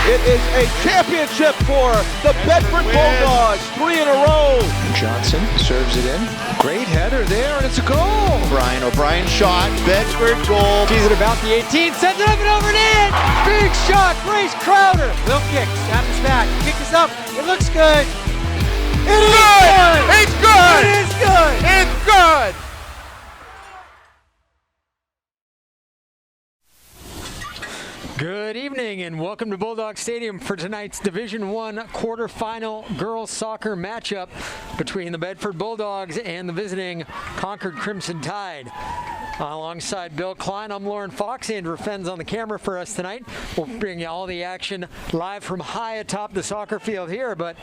It is a championship for the Bedford Bulldogs, 3 in a row. Johnson serves it in. Great header there, and it's a goal. Brian O'Brien shot, Bedford goal. Sees it about the 18, sends it up and over and in. Big shot, Grace Crowder. Will kick, snaps back, kick is up. It looks good. It is good. It's good. It is good. It's good. Good evening and welcome to Bulldog Stadium for tonight's Division I quarterfinal girls soccer matchup between the Bedford Bulldogs and the visiting Concord Crimson Tide. Alongside Bill Klein, I'm Lauren Fox. Andrew Fenn's on the camera for us tonight. We'll bring you all the action live from high atop the soccer field here. But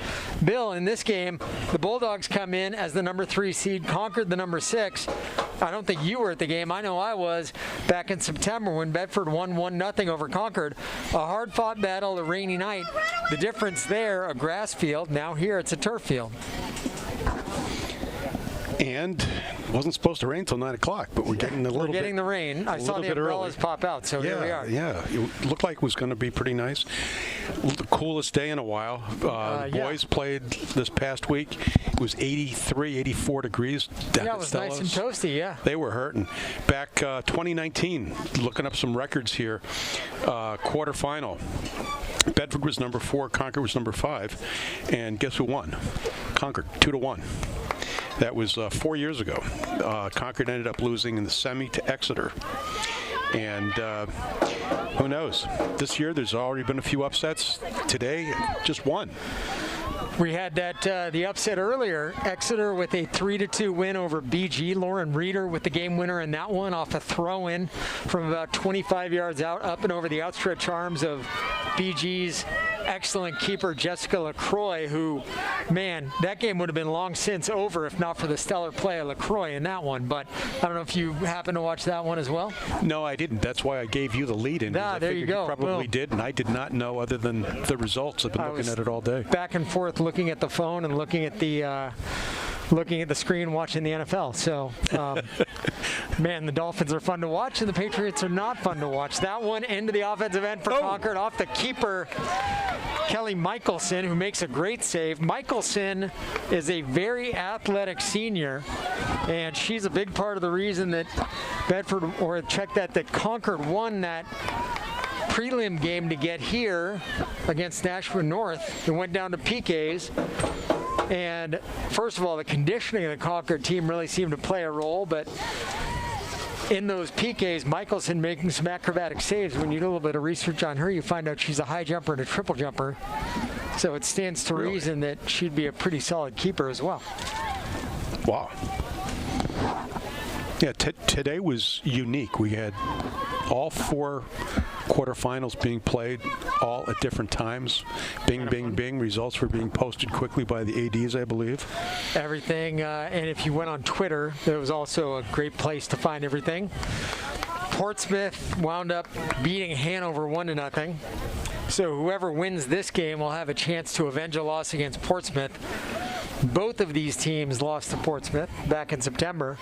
Bill, in this game, the Bulldogs come in as the number 3 seed, Concord the number 6. I don't think you were at the game. I know I was back in September when Bedford won 1-0 over Concord. A hard-fought battle, a rainy night. The difference there, a grass field. Now here it's a turf field. And it wasn't supposed to rain until 9 o'clock, but we're getting the rain. I saw the umbrellas pop out, so here we are. Yeah, it looked like it was going to be pretty nice. The coolest day in a while. Boys played this past week. It was 83, 84 degrees. Yeah, it was nice and toasty, yeah. They were hurting. Back 2019, looking up some records here, quarterfinal. Bedford was number 4, Concord was number 5, and guess who won? Concord, 2-1. That was 4 years ago. Concord ended up losing in the semi to Exeter. And who knows? This year there's already been a few upsets. Today, just one. We had the upset earlier. Exeter with a 3-2 win over BG. Lauren Reeder with the game winner in that one off a throw-in from about 25 yards out, up and over the outstretched arms of BG's excellent keeper Jessica LaCroix, who, man, that game would have been long since over if not for the stellar play of LaCroix in that one. But I don't know if you happen to watch that one as well. No, I didn't. That's why I gave you the lead in. There you go. You probably did, and I did not know other than the results. I've been looking at it all day. Back and forth looking at the phone and looking at the screen watching the NFL. So, man, the Dolphins are fun to watch and the Patriots are not fun to watch. That one into the offensive end for Concord off the keeper, Kelly Michelson, who makes a great save. Michelson is a very athletic senior, and she's a big part of the reason that Bedford, or that Concord won that prelim game to get here against Nashville North. It went down to PKs. And first of all, the conditioning of the Concord team really seemed to play a role, but in those PKs, Michelson making some acrobatic saves. When you do a little bit of research on her, you find out she's a high jumper and a triple jumper. So it stands to reason that she'd be a pretty solid keeper as well. Wow. Yeah, today was unique. We had all 4 quarterfinals being played all at different times. Bing, bing, bing. Results were being posted quickly by the ADs, I believe. Everything, and if you went on Twitter, there was also a great place to find everything. Portsmouth wound up beating Hanover 1-0. So whoever wins this game will have a chance to avenge a loss against Portsmouth. Both of these teams lost to Portsmouth back in September.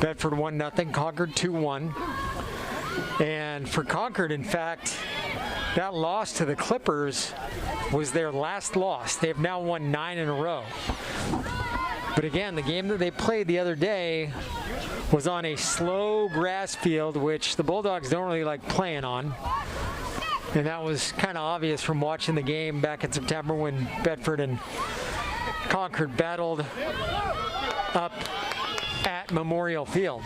Bedford 1-0, Concord 2-1. And for Concord, in fact, that loss to the Clippers was their last loss. They have now won 9 in a row. But again, the game that they played the other day was on a slow grass field, which the Bulldogs don't really like playing on. And that was kind of obvious from watching the game back in September when Bedford and Concord battled up at Memorial Field.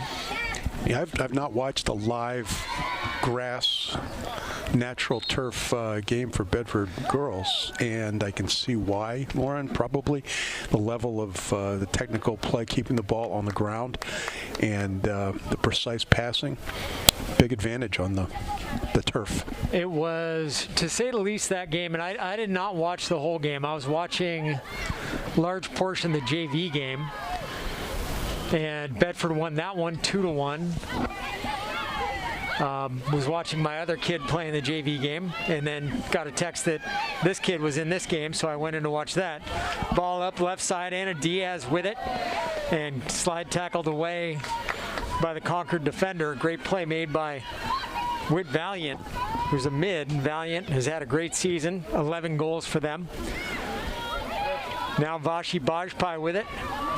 Yeah, I've not watched a live grass, natural turf game for Bedford girls, and I can see why, Lauren, probably the level of the technical play, keeping the ball on the ground, and the precise passing, big advantage on the turf. It was, to say the least, that game, and I did not watch the whole game. I was watching a large portion of the JV game. And Bedford won that one 2-1. Was watching my other kid playing the JV game, and then got a text that this kid was in this game, so I went in to watch that. Ball up left side, Anna Diaz with it, and slide tackled away by the Concord defender. Great play made by Whit Valiant. who's a mid. Valiant has had a great season, 11 goals for them. Now Vashi Bajpai with it.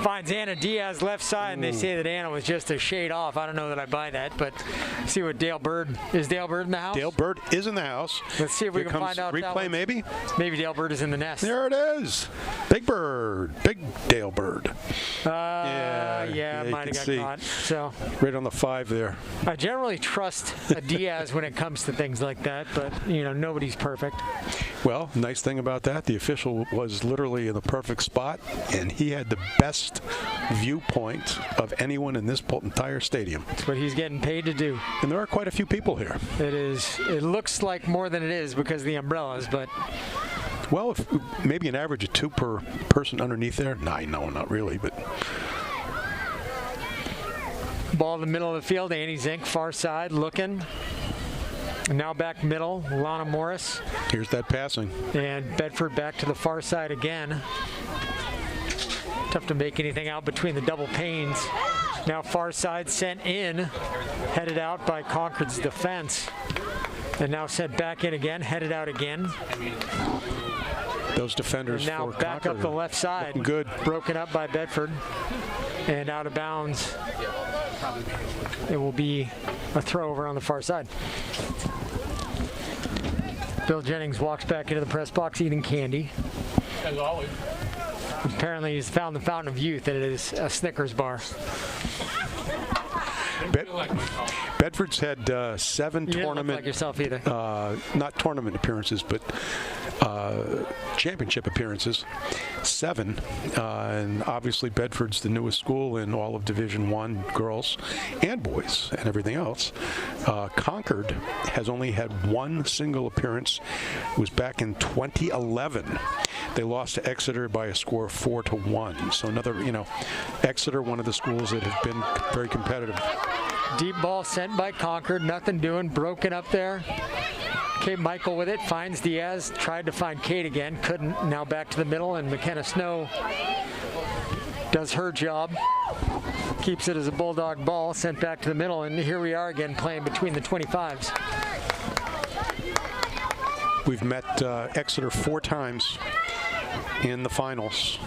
Finds Anna Diaz left side, and they say that Anna was just a shade off. I don't know that I buy that, but see what Dale Bird. Is Dale Bird in the house? Dale Bird is in the house. Let's see if we Here can comes find out. replay, maybe? Maybe Dale Bird is in the nest. There it is. Big Bird. Big Dale Bird. Yeah, you might can have got see. caught. So Right on the 5 there. I generally trust a Diaz when it comes to things like that, but nobody's perfect. Well, nice thing about that, the official was literally in the perfect spot, and he had the best viewpoint of anyone in this entire stadium. That's what he's getting paid to do. And there are quite a few people here. It looks like more than it is because of the umbrellas, but Well, if maybe an average of 2 per person underneath there. No, not really, but ball in the middle of the field. Annie Zink, far side, looking. Now back middle, Lana Morris. here's that passing. And Bedford back to the far side again. Tough to make anything out between the double panes. Now far side sent in, headed out by Concord's defense. And now sent back in again, headed out again. Those defenders And now for back Concord up the left side. looking good. Broken up by Bedford. And out of bounds. It will be a throw over on the far side. Bill Jennings walks back into the press box eating candy. As always. Apparently he's found the fountain of youth, and it is a Snickers bar. Bedford's had 7 You didn't look tournament, like yourself either. not tournament appearances, but championship appearances. 7, and obviously Bedford's the newest school in all of Division I, girls and boys and everything else. Concord has only had 1 single appearance. It was back in 2011. They lost to Exeter by a score of 4-1. So another, Exeter, one of the schools that have been very competitive. Deep ball sent by Concord, nothing doing, broken up there. Kate Michael with it, finds Diaz, tried to find Kate again, couldn't. Now back to the middle, and McKenna Snow does her job. Keeps it as a Bulldog ball, sent back to the middle, and here we are again playing between the 25s. We've met Exeter 4 times in the finals,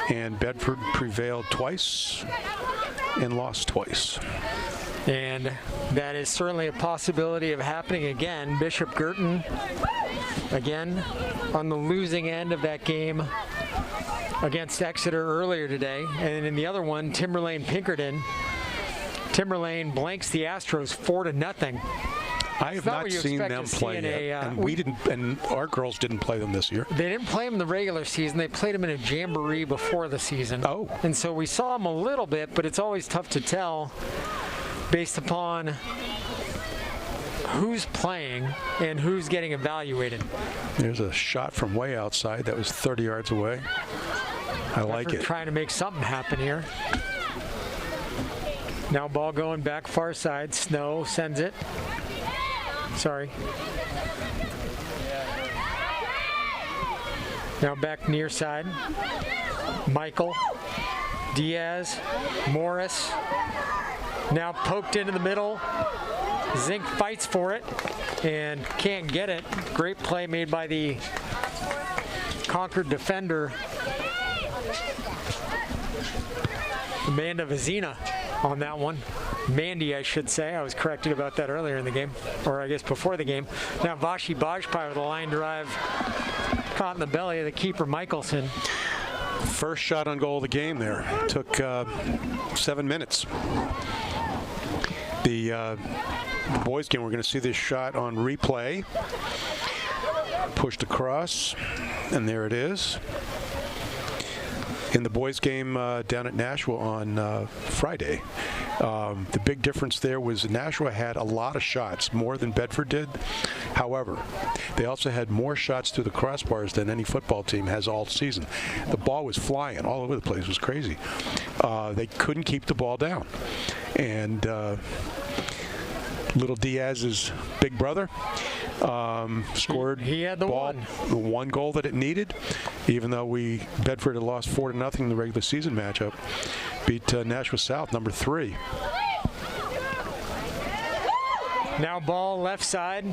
and Bedford prevailed twice and lost twice. And that is certainly a possibility of happening again. Bishop Girton, again, on the losing end of that game against Exeter earlier today. And in the other one, Timberlane Pinkerton. Timberlane blanks the Astros 4-0. I have not seen them play yet, and we didn't, and our girls didn't play them this year. They didn't play them in the regular season. They played them in a jamboree before the season. Oh. And so we saw them a little bit, but it's always tough to tell based upon who's playing and who's getting evaluated. There's a shot from way outside that was 30 yards away. I like it. Trying to make something happen here. Now ball going back far side. Snow sends it. Sorry. Now back near side. Michael, Diaz, Morris. Now poked into the middle. Zink fights for it and can't get it. Great play made by the Concord defender, Amanda Vizina, on that one. Mandy, I should say. I was corrected about that earlier in the game, or I guess before the game. Now Vashi Bajpai with a line drive caught in the belly of the keeper, Michelson. First shot on goal of the game there. Took 7 minutes. The boys game, we're going to see this shot on replay. Pushed across, and there it is. In the boys game down at Nashua on Friday. The big difference there was Nashua had a lot of shots, more than Bedford did. However, they also had more shots through the crossbars than any football team has all season. The ball was flying all over the place. It was crazy. They couldn't keep the ball down. And little Diaz's big brother scored he had the one goal that it needed, even though Bedford had lost 4-0 in the regular season matchup. Beat Nashua South, number 3. Now ball left side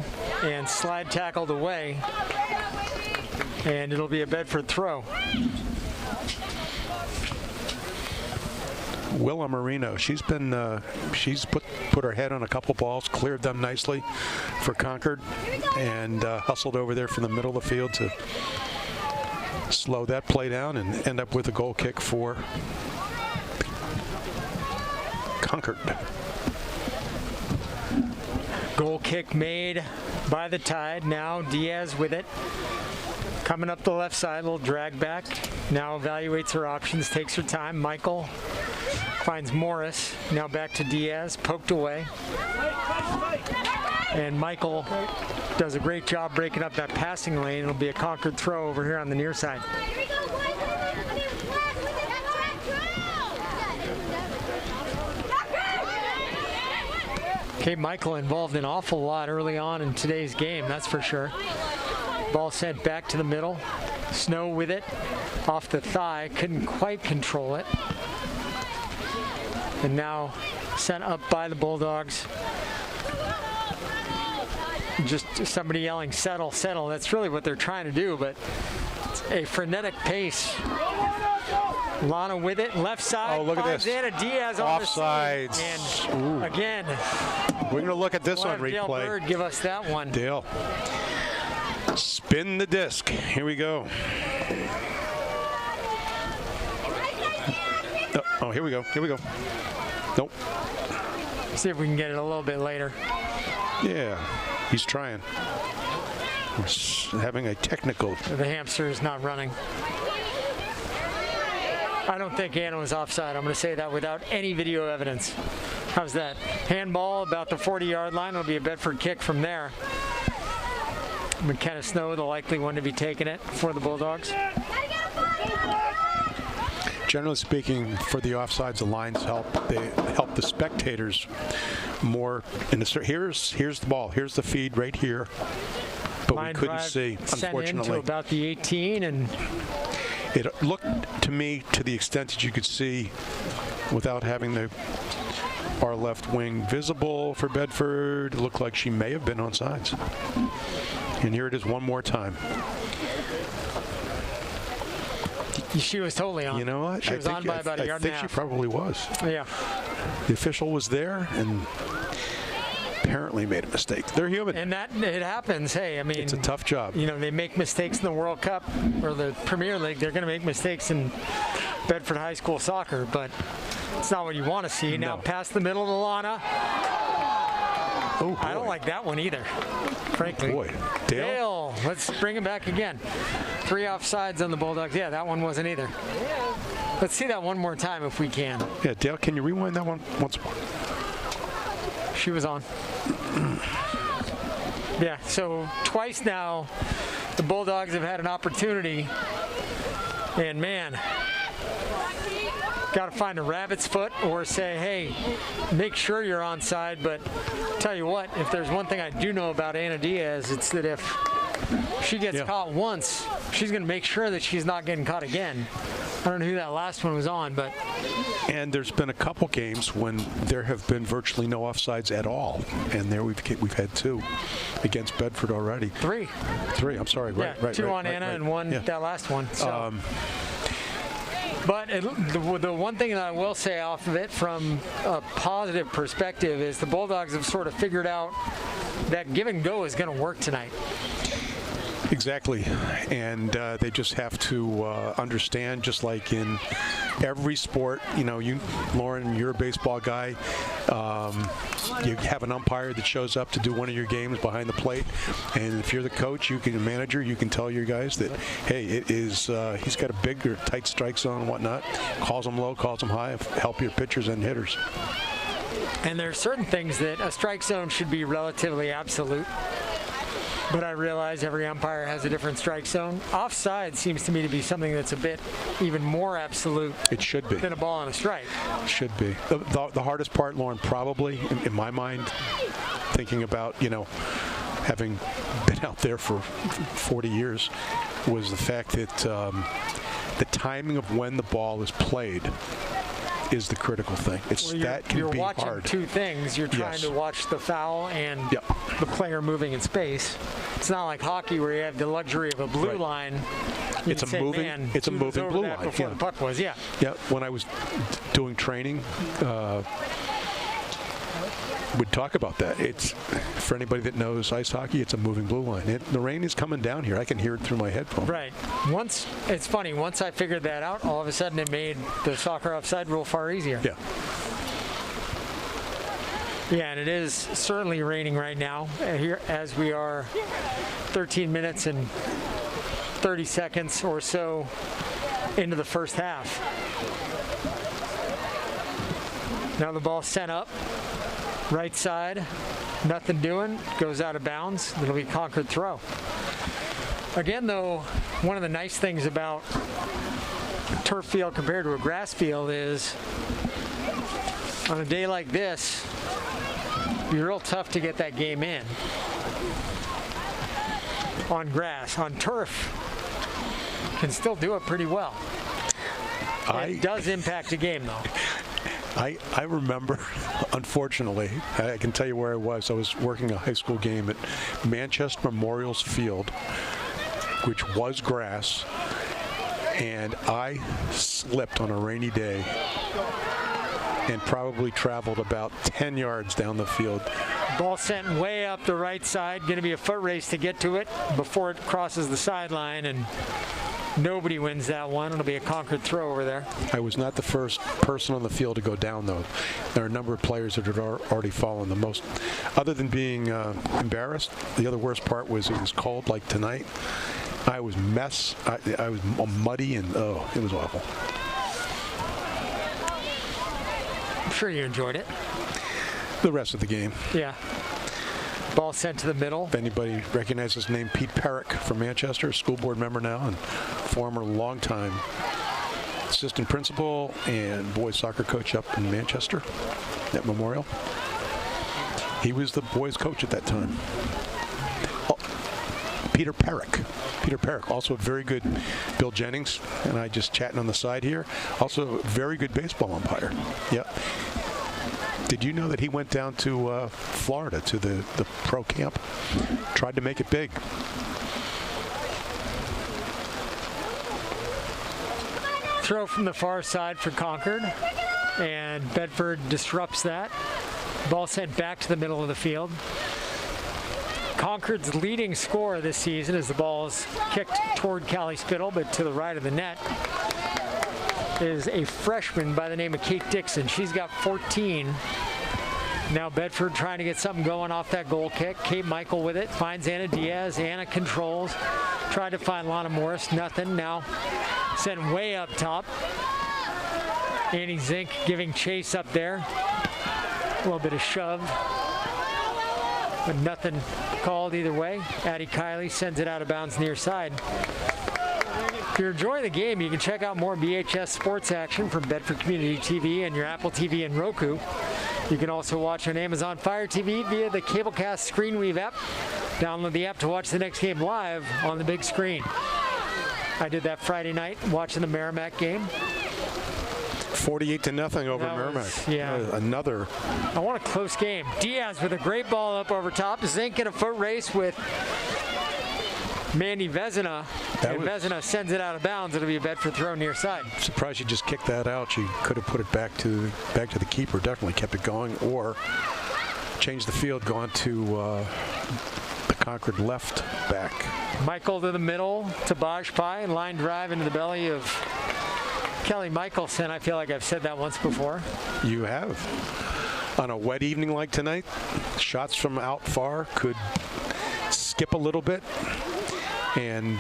and slide tackled away. And it'll be a Bedford throw. Willa Marino, she's put her head on a couple balls, cleared them nicely for Concord, and hustled over there from the middle of the field to slow that play down and end up with a goal kick for Concord. Goal kick made by the Tide. Now Diaz with it. Coming up the left side, little drag back. Now evaluates her options, takes her time. Michael finds Morris. Now back to Diaz, poked away. And Michael does a great job breaking up that passing lane. It'll be a Concord throw over here on the near side. Okay, Michael involved an awful lot early on in today's game, that's for sure. Ball sent back to the middle. Snow with it, off the thigh, couldn't quite control it. And now sent up by the Bulldogs. Just somebody yelling, settle, settle. That's really what they're trying to do, but it's a frenetic pace. Lana with it, left side. Oh, look at this. Diaz on Offsides. the side. And again, we're going to look at this we'll on have Dale replay. Bird give us that one. Dale. Spin the disc. Here we go. Oh, here we go. Here we go. Nope. See if we can get it a little bit later. Yeah, he's trying. We're having a technical. The hamster is not running. I don't think Anna was offside. I'm going to say that without any video evidence. How's that? Handball about the 40-yard line. It'll be a Bedford kick from there. McKenna Snow, the likely one to be taking it for the Bulldogs. Generally speaking, for the offsides, the lines help. They help the spectators more. In the here's the ball. Here's the feed right here. But Line we couldn't drive see, unfortunately. Sent into about the 18, and it looked to me, to the extent that you could see, without having our left wing visible for Bedford, it looked like she may have been on sides. And here it is one more time. she was totally on. You know what? She was on by about a yard and a half. I think she probably was. Yeah. The official was there and apparently made a mistake. They're human. And that it happens. Hey, I mean, it's a tough job. You know, they make mistakes in the World Cup or the Premier League. They're going to make mistakes in Bedford High School soccer, but it's not what you want to see. No. Now past the middle to Lana. Oh, I don't like that one either, frankly. Oh, boy. Dale, let's bring him back again. 3 offsides on the Bulldogs. Yeah, that one wasn't either. Let's see that one more time if we can. Yeah, Dale, can you rewind that one once more? She was on. Yeah, so twice now the Bulldogs have had an opportunity, and man, got to find a rabbit's foot or say, hey, make sure you're onside. But tell you what, if there's one thing I do know about Anna Diaz, it's that if she gets caught once, she's going to make sure that she's not getting caught again. I don't know who that last one was on, but... And there's been a couple games when there have been virtually no offsides at all, and there we've had 2 against Bedford already. 3. I'm sorry. Right. 2 on Anna and 1 that last one. So. But the one thing that I will say off of it from a positive perspective is the Bulldogs have sort of figured out that give and go is going to work tonight. Exactly, and they just have to understand, just like in every sport, you know, Lauren, you're a baseball guy, you have an umpire that shows up to do one of your games behind the plate, and if you're the coach, a manager, you can tell your guys that, hey, it is, he's got a big or tight strike zone and whatnot, calls them low, calls them high, help your pitchers and hitters. And there are certain things that a strike zone should be relatively absolute. But I realize every umpire has a different strike zone. Offside seems to me to be something that's a bit even more absolute. It should be. Than a ball on a strike. Should be. The hardest part, Lauren, probably, in my mind, thinking about, you know, having been out there for 40 years, was the fact that the timing of when the ball is played is the critical thing. It's Well, that can you're be watching hard. two things. You're trying Yes. to watch the foul and Yep. the player moving in space. It's not like hockey where you have the luxury of a blue Right. line. You It's can a say, moving- man, it's a he was moving over blue that line, before yeah. the puck was. Yeah. Yeah, when I was doing training, would talk about that. It's for anybody that knows ice hockey. It's a moving blue line. The rain is coming down here. I can hear it through my headphones. Right. It's funny. Once I figured that out, all of a sudden it made the soccer offside rule far easier. Yeah. Yeah, and it is certainly raining right now here as we are 13 minutes and 30 seconds or so into the first half. Now the ball sent up, right side, nothing doing, goes out of bounds. It'll be Concord throw. Again, though, one of the nice things about a turf field compared to a grass field is on a day like this, it'd be real tough to get that game in. On grass, on turf, can still do it pretty well. It does impact a game, though. I remember, unfortunately, I can tell you where I was. I was working a high school game at Manchester Memorial's Field, which was grass, and I slipped on a rainy day and probably traveled about 10 yards down the field. Ball sent way up the right side. Going to be a foot race to get to it before it crosses the sideline, and nobody wins that one. It'll be a Concord throw over there. I was not the first person on the field to go down, though. There are a number of players that had already fallen. The most, other than being embarrassed, the other worst part was it was cold like tonight. I was I was muddy, and it was awful. I'm sure you enjoyed it. The rest of the game. Yeah. Ball sent to the middle. If anybody recognizes the name Pete Perrick from Manchester, school board member now and former longtime assistant principal and boys soccer coach up in Manchester at Memorial. He was the boys coach at that time. Peter Perrick, also a very good, Bill Jennings and I just chatting on the side here, also a very good baseball umpire. Yep. Did you know that he went down to Florida to the pro camp? Tried to make it big. Throw from the far side for Concord, and Bedford disrupts that. Ball sent back to the middle of the field. Concord's leading scorer this season as the ball is kicked toward Callie Spittle, but to the right of the net is a freshman by the name of Kate Dixon. She's got 14. Now Bedford trying to get something going off that goal kick. Kate Michael with it, finds Anna Diaz. Anna controls, tried to find Lana Morris, nothing. Now sent way up top. Annie Zink giving chase up there. A little bit of shove, but nothing called either way. Addie Kiley sends it out of bounds near side. If you're enjoying the game, you can check out more BHS sports action from Bedford Community TV and your Apple TV and Roku. You can also watch on Amazon Fire TV via the Cablecast ScreenWeave app. Download the app to watch the next game live on the big screen. I did that Friday night watching the Merrimack game. 48-0 over That was- Merrimack. yeah. Another. I want a close game. Diaz with a great ball up over top. Zink in a foot race with Mandy Vezina. And Vezina sends it out of bounds. It'll be a Bedford throw near side. Surprised she just kicked that out. She could have put it back to the keeper. Definitely kept it going, or changed the field, gone to the Concord left back. Michael to the middle to Bajpai, and line drive into the belly of Kelly Michelson. I feel like I've said that once before. You have. On a wet evening like tonight, shots from out far could skip a little bit, and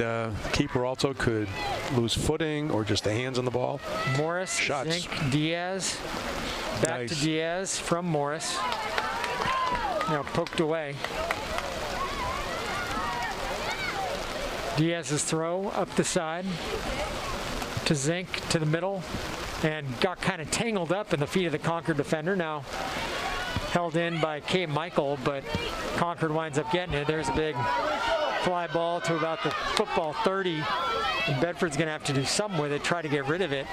keeper also could lose footing or just the hands on the ball. Morris, Shots. Zink, Diaz, back Nice. to Diaz from Morris. Now poked away. Diaz's throw up the side to Zink to the middle, and got kind of tangled up in the feet of the Concord defender. Now held in by Kate Michael, but Concord winds up getting it. There's a big fly ball to about the football 30. And Bedford's going to have to do something with it, try to get rid of it.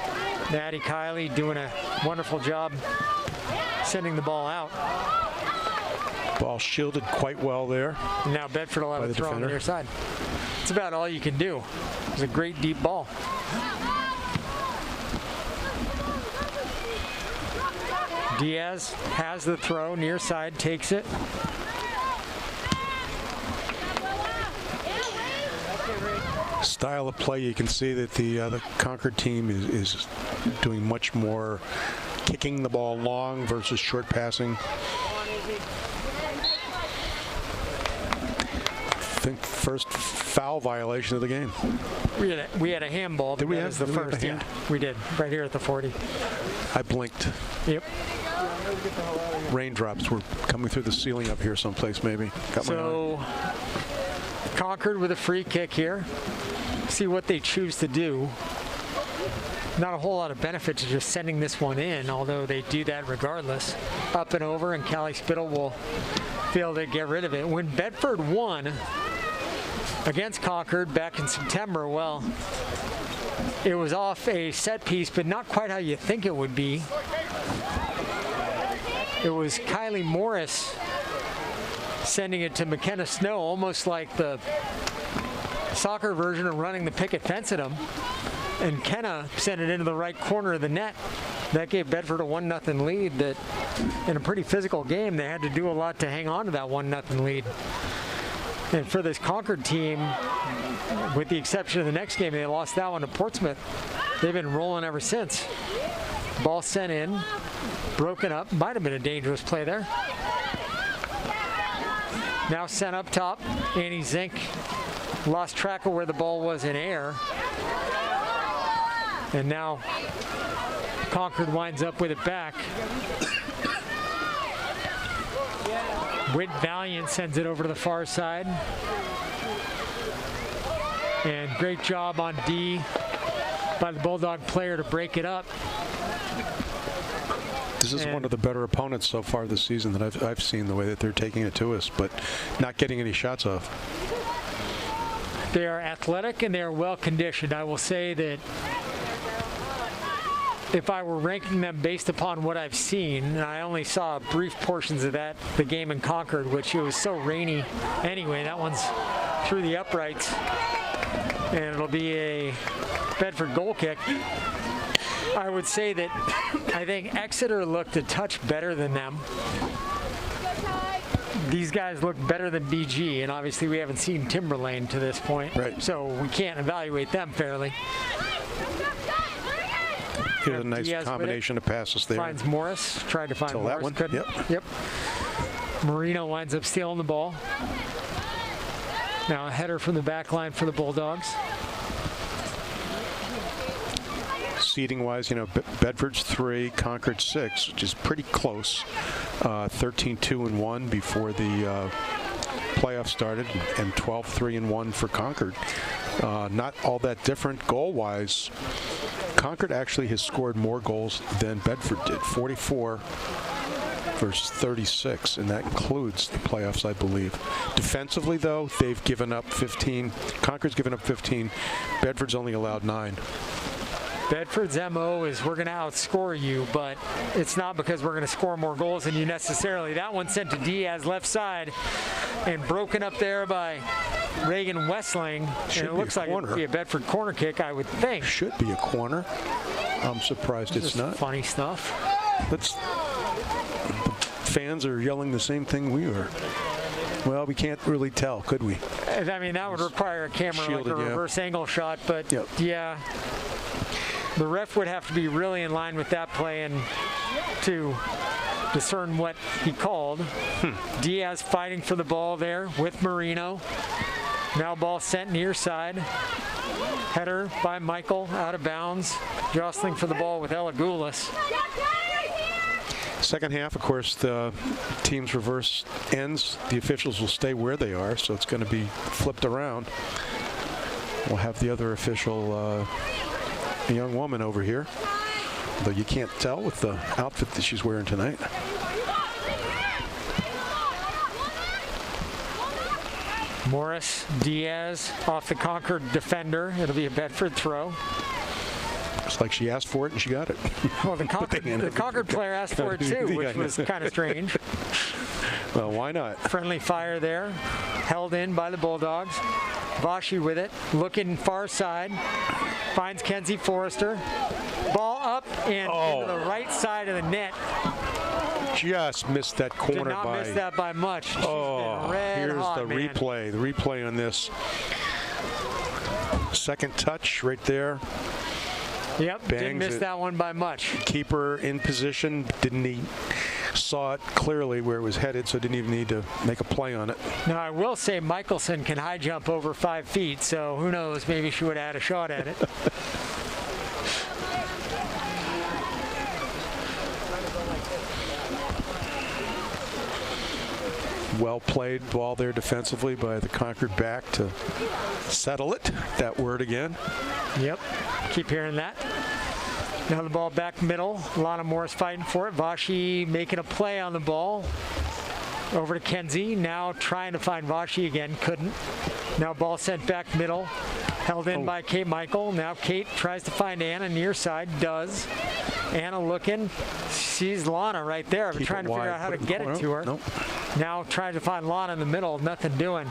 Maddie Kiley doing a wonderful job sending the ball out. Ball shielded quite well there. And now Bedford will have a throw on the near side. It's about all you can do. It was a great deep ball. Diaz has the throw, near side, takes it. Style of play, you can see that the Concord team is doing much more kicking the ball long versus short passing. I think first foul violation of the game. We had a handball. Did we that have was the first? Yeah, we did. Right here at the 40. I blinked. Yep. Raindrops were coming through the ceiling up here someplace maybe. Got so Concord with a free kick here. See what they choose to do. Not a whole lot of benefit to just sending this one in, although they do that regardless. Up and over, and Callie Spittle will be able to get rid of it. When Bedford won against Concord back in September, well, it was off a set piece, but not quite how you think it would be. It was Kylie Morris sending it to McKenna Snow, almost like the soccer version of running the picket fence at him. And Kenna sent it into the right corner of the net. That gave Bedford a 1-0 lead that, in a pretty physical game, they had to do a lot to hang on to that 1-0 lead. And for this Concord team, with the exception of the next game, they lost that one to Portsmouth. They've been rolling ever since. Ball sent in, broken up. Might have been a dangerous play there. Now sent up top. Annie Zink lost track of where the ball was in air. And now Concord winds up with it back. Whit Valiant sends it over to the far side. And great job on D by the Bulldog player to break it up. This is one of the better opponents so far this season that I've seen, the way that they're taking it to us, but not getting any shots off. They are athletic and they are well conditioned. I will say that if I were ranking them based upon what I've seen, and I only saw brief portions of the game in Concord, which it was so rainy anyway. That one's through the uprights, and it'll be a Bedford goal kick. I would say that I think Exeter looked a touch better than them. These guys look better than BG, and obviously we haven't seen Timberlane to this point, right? So we can't evaluate them fairly. Here's a nice combination of passes there. Finds Morris. Tried to find Morris. That one. Couldn't. Yep. Marino winds up stealing the ball. Now a header from the back line for the Bulldogs. Seating-wise, you know, Bedford's 3, Concord 6, which is pretty close. 13-2-1 before the playoffs started, and 12-3-1 for Concord. Not all that different goal-wise. Concord actually has scored more goals than Bedford did, 44 versus 36, and that includes the playoffs, I believe. Defensively, though, they've given up 15. Concord's given up 15. Bedford's only allowed 9. Bedford's MO is we're going to outscore you, but it's not because we're going to score more goals than you necessarily. That one sent to Diaz left side and broken up there by Reagan Westling. And it looks like it would be a Bedford corner kick, I would think. Should be a corner. I'm surprised it's not. Funny stuff. The fans are yelling the same thing we are. Well, we can't really tell, could we? I mean, that would require a camera, Shielded, like a reverse angle shot, but yeah. The ref would have to be really in line with that play and to discern what he called. Diaz fighting for the ball there with Marino. Now ball sent near side. Header by Michael out of bounds. Jostling for the ball with Ella Goulas. Second half, of course, the team's reverse ends. The officials will stay where they are, so it's going to be flipped around. We'll have the other official, a young woman over here, though you can't tell with the outfit that she's wearing tonight. Morris, Diaz off the Concord defender. It'll be a Bedford throw. It's like she asked for it and she got it. Well, the Concord player asked for it too, which was kind of strange. Well, why not? Friendly fire there. Held in by the Bulldogs. Vashi with it. Looking far side. Finds Kenzie Forrester. Ball up and into the right side of the net. Just missed that corner. Did not miss that by much. She's been red here's hot, the man. replay. The replay on this. Second touch right there. Yep, didn't miss that one by much. Keeper in position. He saw it clearly where it was headed, so didn't even need to make a play on it. Now, I will say Michelson can high jump over 5 feet, so who knows, maybe she would have had a shot at it. Well played ball there defensively by the Concord back to settle it. That word again. Yep, keep hearing that. Now the ball back middle. Lana Morris fighting for it. Vashi making a play on the ball. Over to Kenzie. Now trying to find Vashi again. Couldn't. Now ball sent back middle. Held in by Kate Michael. Now Kate tries to find Anna near side. Does. Anna looking. Sees Lana right there. I've been trying to figure out how to get it to her. Nope. Now trying to find Lana in the middle. Nothing doing.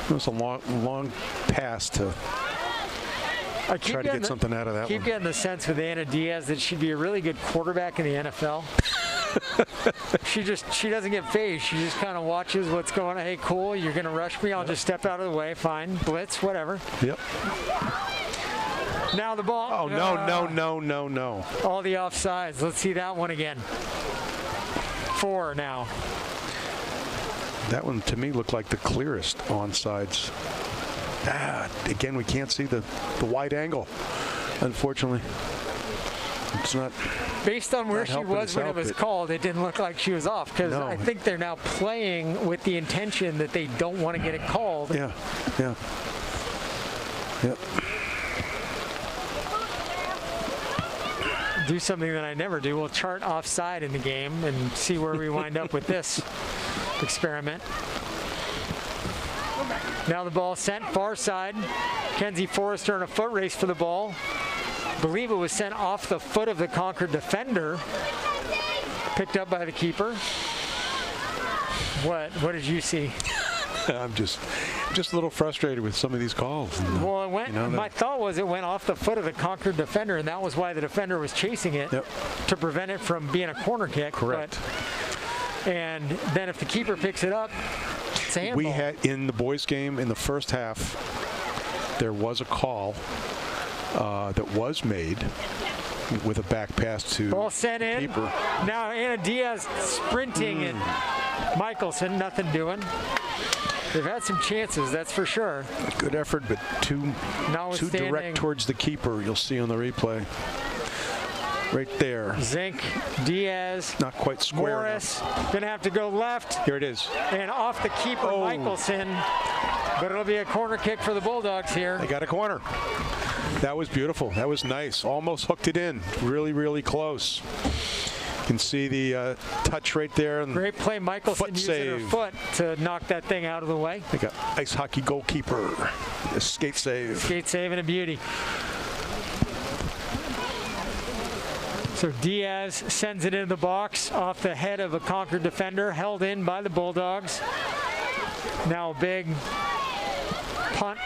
It was a long pass to try to get something out of that one. Keep getting the sense with Anna Diaz that she'd be a really good quarterback in the NFL. she doesn't get phased. She just kind of watches what's going on. Hey, cool, you're going to rush me. I'll just step out of the way. Fine. Blitz, whatever. Yep. Now the ball. Oh, no. All the offsides. Let's see that one again. 4 now. That one, to me, looked like the clearest onside. Again, we can't see the wide angle, unfortunately. It's not. Based on where she was when it was called, it didn't look like she was off, because I think they're now playing with the intention that they don't want to get it called. Yeah. Yep. Do something that I never do. We'll chart offside in the game and see where we wind up with this experiment. Now the ball sent far side. Kenzie Forrester in a foot race for the ball. I believe it was sent off the foot of the Concord defender. Picked up by the keeper. What did you see? I'm just a little frustrated with some of these calls. Well, it went. My thought was it went off the foot of the Concord defender, and that was why the defender was chasing it to prevent it from being a corner kick. Correct. And then if the keeper picks it up, it's a handball. We had in the boys' game in the first half, there was a call that was made with a back pass to ball sent in. Keeper. Now Anna Diaz sprinting and Michelson nothing doing. They've had some chances, that's for sure. Good effort, but too direct towards the keeper. You'll see on the replay. Right there. Zink, Diaz, not quite square Morris, enough. Gonna have to go left. Here it is. And off the keeper, Michelson. But it'll be a corner kick for the Bulldogs here. They got a corner. That was beautiful. That was nice. Almost hooked it in. Really, really close. You can see the touch right there. And great play, Michelson using her foot to knock that thing out of the way. They got ice hockey goalkeeper. A skate save. Skate save and a beauty. So Diaz sends it into the box off the head of a Concord defender, held in by the Bulldogs. Now a big punt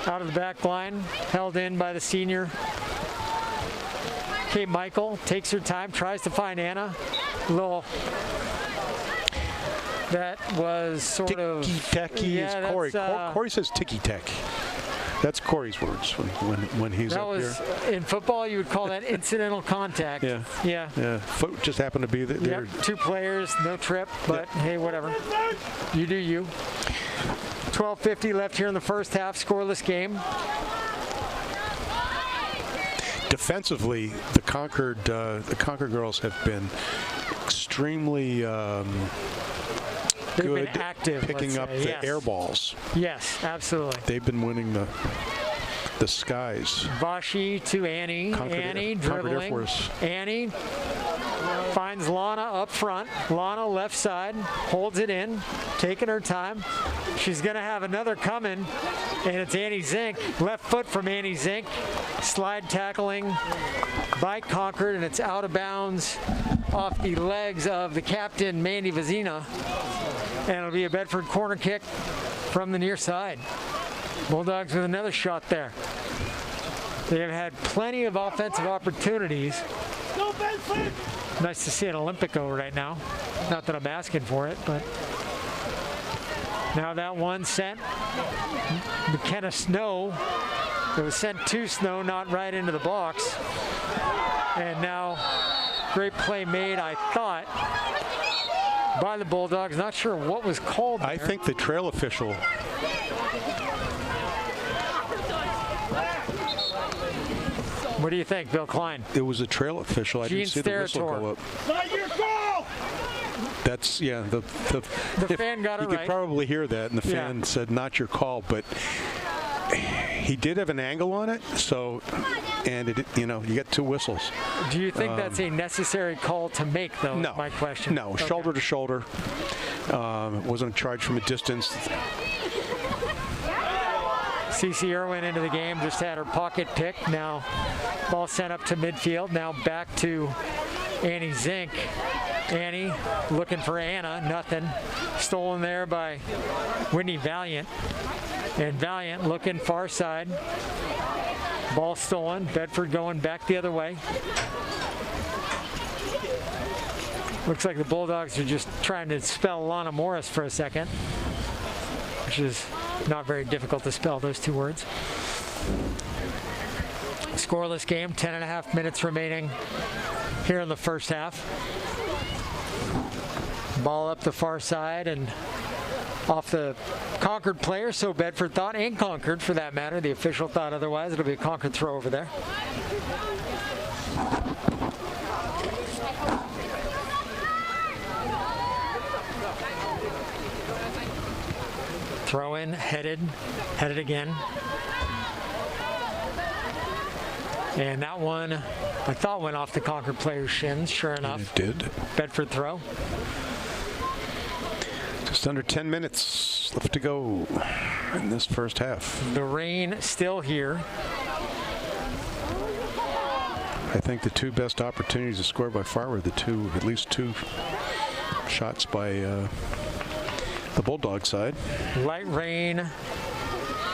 out of the back line, held in by the senior. Kate Michael takes her time, tries to find Anna. That was sort of ticky-tacky is Corey. Corey says ticky-tack. That's Corey's words when he's up here. In football, you would call that incidental contact. Yeah. Foot just happened to be there. Yep. 2 players, no trip, but hey, whatever. You do you. 12:50 left here in the first half, scoreless game. Defensively, the Concord girls have been extremely good been active, picking up the air balls. Yes, absolutely. They've been winning the skies. Vashi to Annie. Annie dribbling. Annie finds Lana up front. Lana left side, holds it in, taking her time. She's going to have another coming, and it's Annie Zink. Left foot from Annie Zink. Slide tackling by Concord, and it's out of bounds off the legs of the captain, Mandy Vizina. And it'll be a Bedford corner kick from the near side. Bulldogs with another shot there. They have had plenty of offensive opportunities. Nice to see an Olympico right now. Not that I'm asking for it, but now that one sent McKenna Snow. It was sent to Snow, not right into the box. And now, great play made, I thought, by the Bulldogs. Not sure what was called there. I think the trail official. What do you think, Bill Klein? It was a trail official. I didn't see the whistle go up. Not your goal! That's, yeah, the fan got it you right. could probably hear that, and the fan said, not your call, but he did have an angle on it, so, and it, you get two whistles. Do you think that's a necessary call to make, though? No. My question. No, Okay. shoulder to shoulder. Wasn't charged from a distance. CeCe Irwin into the game, just had her pocket pick. Now ball sent up to midfield. Now back to Annie Zink. Annie looking for Anna, nothing. Stolen there by Whitney Valiant. And Valiant looking far side. Ball stolen. Bedford going back the other way. Looks like the Bulldogs are just trying to spell Lana Morris for a second, which is not very difficult to spell, those two words. Scoreless game, 10.5 minutes remaining here in the first half. Ball up the far side and off the Concord player, so Bedford thought, and Concord for that matter. The official thought otherwise. It'll be a Concord throw over there. Throw in, headed again. And that one, I thought went off the Concord player's shins, sure enough. It did. Bedford throw. Just under 10 minutes left to go in this first half. The rain still here. I think the two best opportunities to score by far were at least two shots by the Bulldog side. Light rain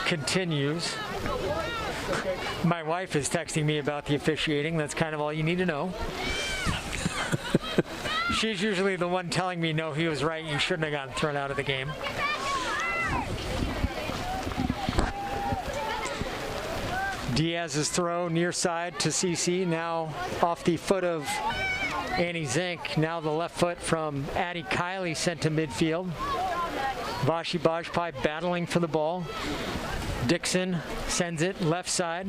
continues. My wife is texting me about the officiating. That's kind of all you need to know. She's usually the one telling me, no, he was right. You shouldn't have gotten thrown out of the game. Diaz's throw near side to CeCe. Now off the foot of Annie Zink. Now the left foot from Addie Kiley sent to midfield. Vashi Bajpai battling for the ball. Dixon sends it left side.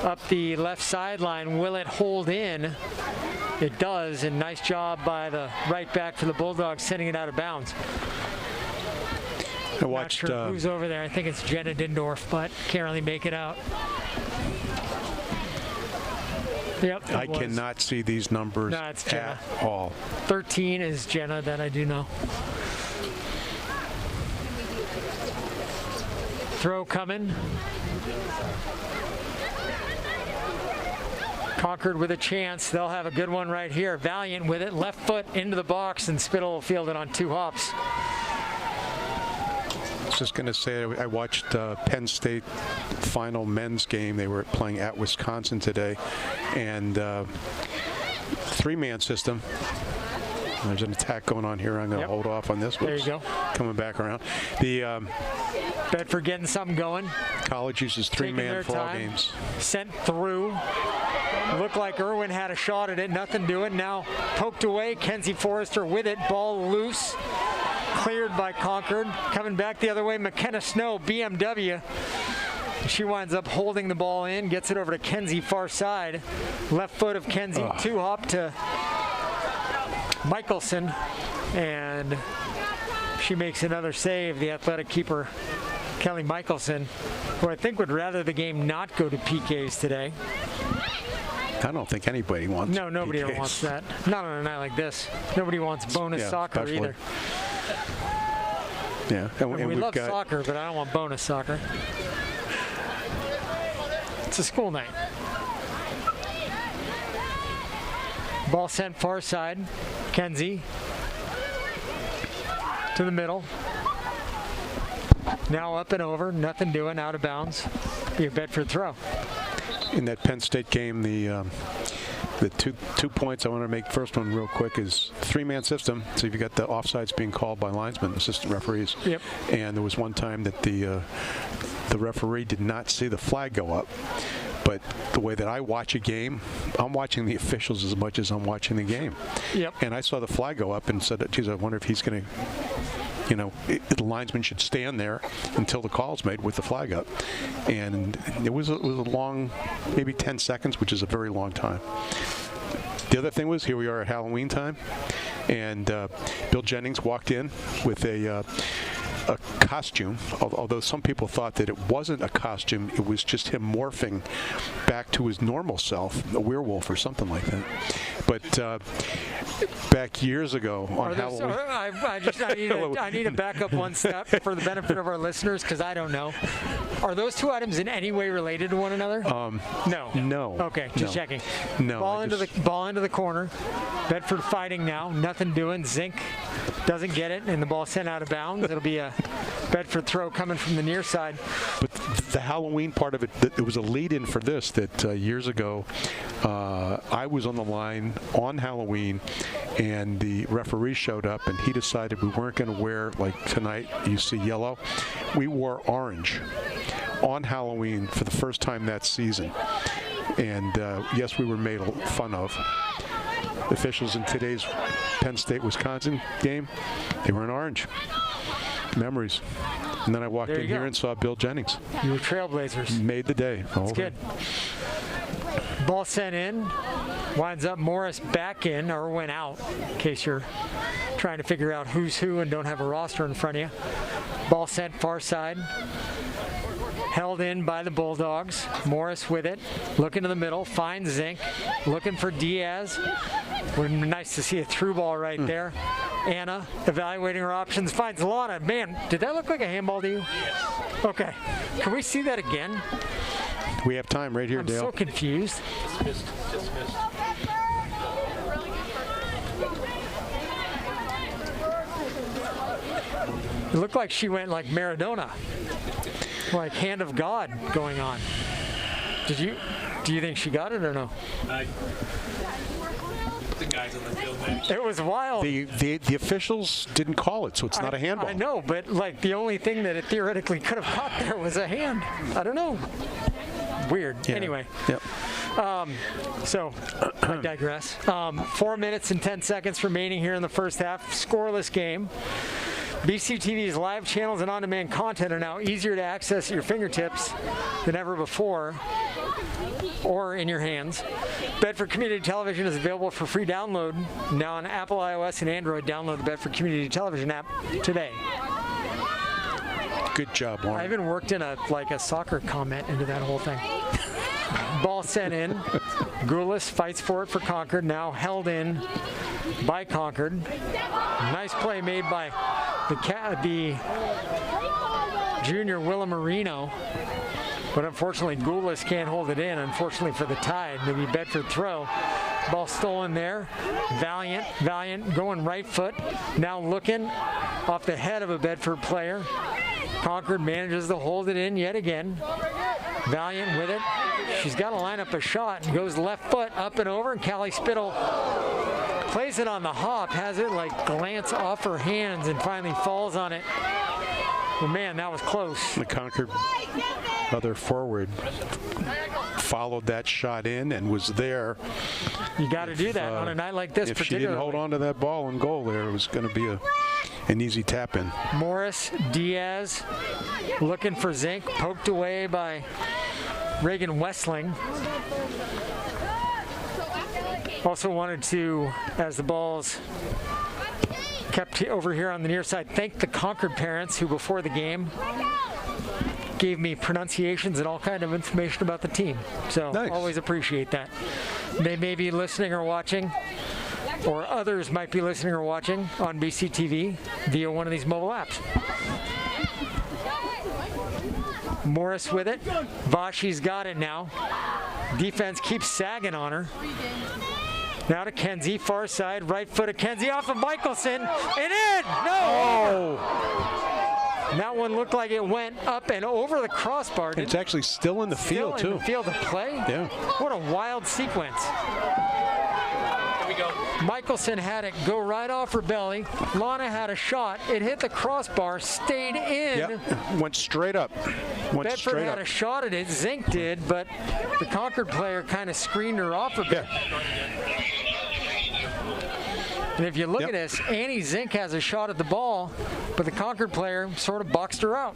Up the left sideline. Will it hold in? It does, and nice job by the right back for the Bulldogs sending it out of bounds. I watched. Not sure who's over there. I think it's Jenna Dindorf, but can't really make it out. Yep. I cannot see these numbers at all. 13 is Jenna, that I do know. Throw coming. Concord with a chance. They'll have a good one right here. Valiant with it. Left foot into the box, and Spittle will field it on two hops. I was just going to say, I watched Penn State final men's game. They were playing at Wisconsin today, and three-man system. There's an attack going on here. I'm going to hold off on this. There you go. Coming back around. The Bedford getting something going. college uses three-man for all games. Sent through. Looked like Irwin had a shot at it. Nothing doing. Now poked away. Kenzie Forrester with it. Ball loose. Cleared by Concord. Coming back the other way, McKenna Snow, BMW. She winds up holding the ball in. Gets it over to Kenzie far side. Left foot of Kenzie. Two hop to Michelson. And she makes another save. The athletic keeper, Kelly Michelson, who I think would rather the game not go to PKs today. I don't think anybody wants No, nobody PKs. ever wants that. Not on a night like this. Nobody wants bonus soccer especially. either. Yeah, And we love soccer, but I don't want bonus soccer. It's a school night. Ball sent far side. Kenzie to the middle. Now up and over, nothing doing, out of bounds. Be a Bedford throw. In that Penn State game, the two points I want to make. First one real quick is 3-man system. So you've got the offsides being called by linesmen, assistant referees. Yep. And there was one time that the referee did not see the flag go up. But the way that I watch a game, I'm watching the officials as much as I'm watching the game. Yep. And I saw the flag go up and said, geez, I wonder if he's going to, the linesman should stand there until the call's made with the flag up. And it was a long, maybe 10 seconds, which is a very long time. The other thing was, here we are at Halloween time, and Bill Jennings walked in with a costume, although some people thought that it wasn't a costume, it was just him morphing back to his normal self, a werewolf or something like that. But back years ago on Halloween... I need to back up one step for the benefit of our listeners, because I don't know. Are those two items in any way related to one another? No. No. Okay, just checking. No. Ball into the corner. Bedford fighting now. Nothing doing. Zink doesn't get it, and the ball sent out of bounds. It'll be a Bedford throw coming from the near side. But the Halloween part of it, it was a lead-in for this, that years ago, I was on the line on Halloween, and the referee showed up, and he decided we weren't going to wear, like tonight, you see yellow. We wore orange on Halloween for the first time that season. And yes, we were made fun of. Officials in today's Penn State-Wisconsin game, they were in orange. Memories. And then I walked in here and saw Bill Jennings. You were trailblazers. Made the day. That's good. Ball sent in. Winds up Morris back in, or went out, in case you're trying to figure out who's who and don't have a roster in front of you. Ball sent far side. Held in by the Bulldogs. Morris with it. Looking to the middle. Finds Zink. Looking for Diaz. Would be nice to see a through ball right there. Anna evaluating her options. Finds Lana. Man, did that look like a handball to you? Yes. Okay. Can we see that again? We have time right here, Dale. I'm so confused. It looked like she went like Maradona. Like hand of God going on. Do you think she got it or no? The guys on the field, man. It was wild. The officials didn't call it, so it's not a handball. I know, but like the only thing that it theoretically could have caught there was a hand. I don't know. Weird. Yeah. Anyway. Yep. So I digress. 4 minutes and 10 seconds remaining here in the first half. Scoreless game. BCTV's live channels and on-demand content are now easier to access at your fingertips than ever before, or in your hands. Bedford Community Television is available for free download now on Apple, iOS, and Android. Download the Bedford Community Television app today. Good job, Warren. I even worked in a soccer comment into that whole thing. Ball sent in. Goulas fights for it for Concord. Now held in by Concord. Nice play made by the junior Willa Marino. But unfortunately, Goulas can't hold it in. Unfortunately for the Tide, maybe Bedford throw. Ball stolen there. Valiant going right foot. Now looking off the head of a Bedford player. Concord manages to hold it in yet again. Valiant with it. She's got to line up a shot and goes left foot up and over, and Callie Spittle plays it on the hop, has it like glance off her hands and finally falls on it. But man, that was close. The Concord other forward followed that shot in and was there. You got to do that on a night like this. If she didn't hold on to that ball and goal there, it was going to be an easy tap in. Morris, Diaz, looking for Zink, poked away by Reagan Westling. Also wanted to, as the ball's kept over here on the near side, thank the Concord parents who before the game gave me pronunciations and all kind of information about the team. So nice. Always appreciate that. They may be listening or watching. or others might be listening or watching on BCTV via one of these mobile apps. Morris with it. Vashi's got it now. Defense keeps sagging on her. Now to Kenzie, far side, right foot of Kenzie off of Michelson, and in! No! And that one looked like it went up and over the crossbar. It's actually still in the field, Still in too. the field of play? Yeah. What a wild sequence. Here we go. Michelson had it go right off her belly. Lana had a shot. It hit the crossbar, stayed in. Yep. Went straight up. Went Bedford straight had up. a shot at it. Zink did, but the Concord player kind of screened her off a bit. Yeah. And if you look Yep. at this, Annie Zink has a shot at the ball, but the Concord player sort of boxed her out.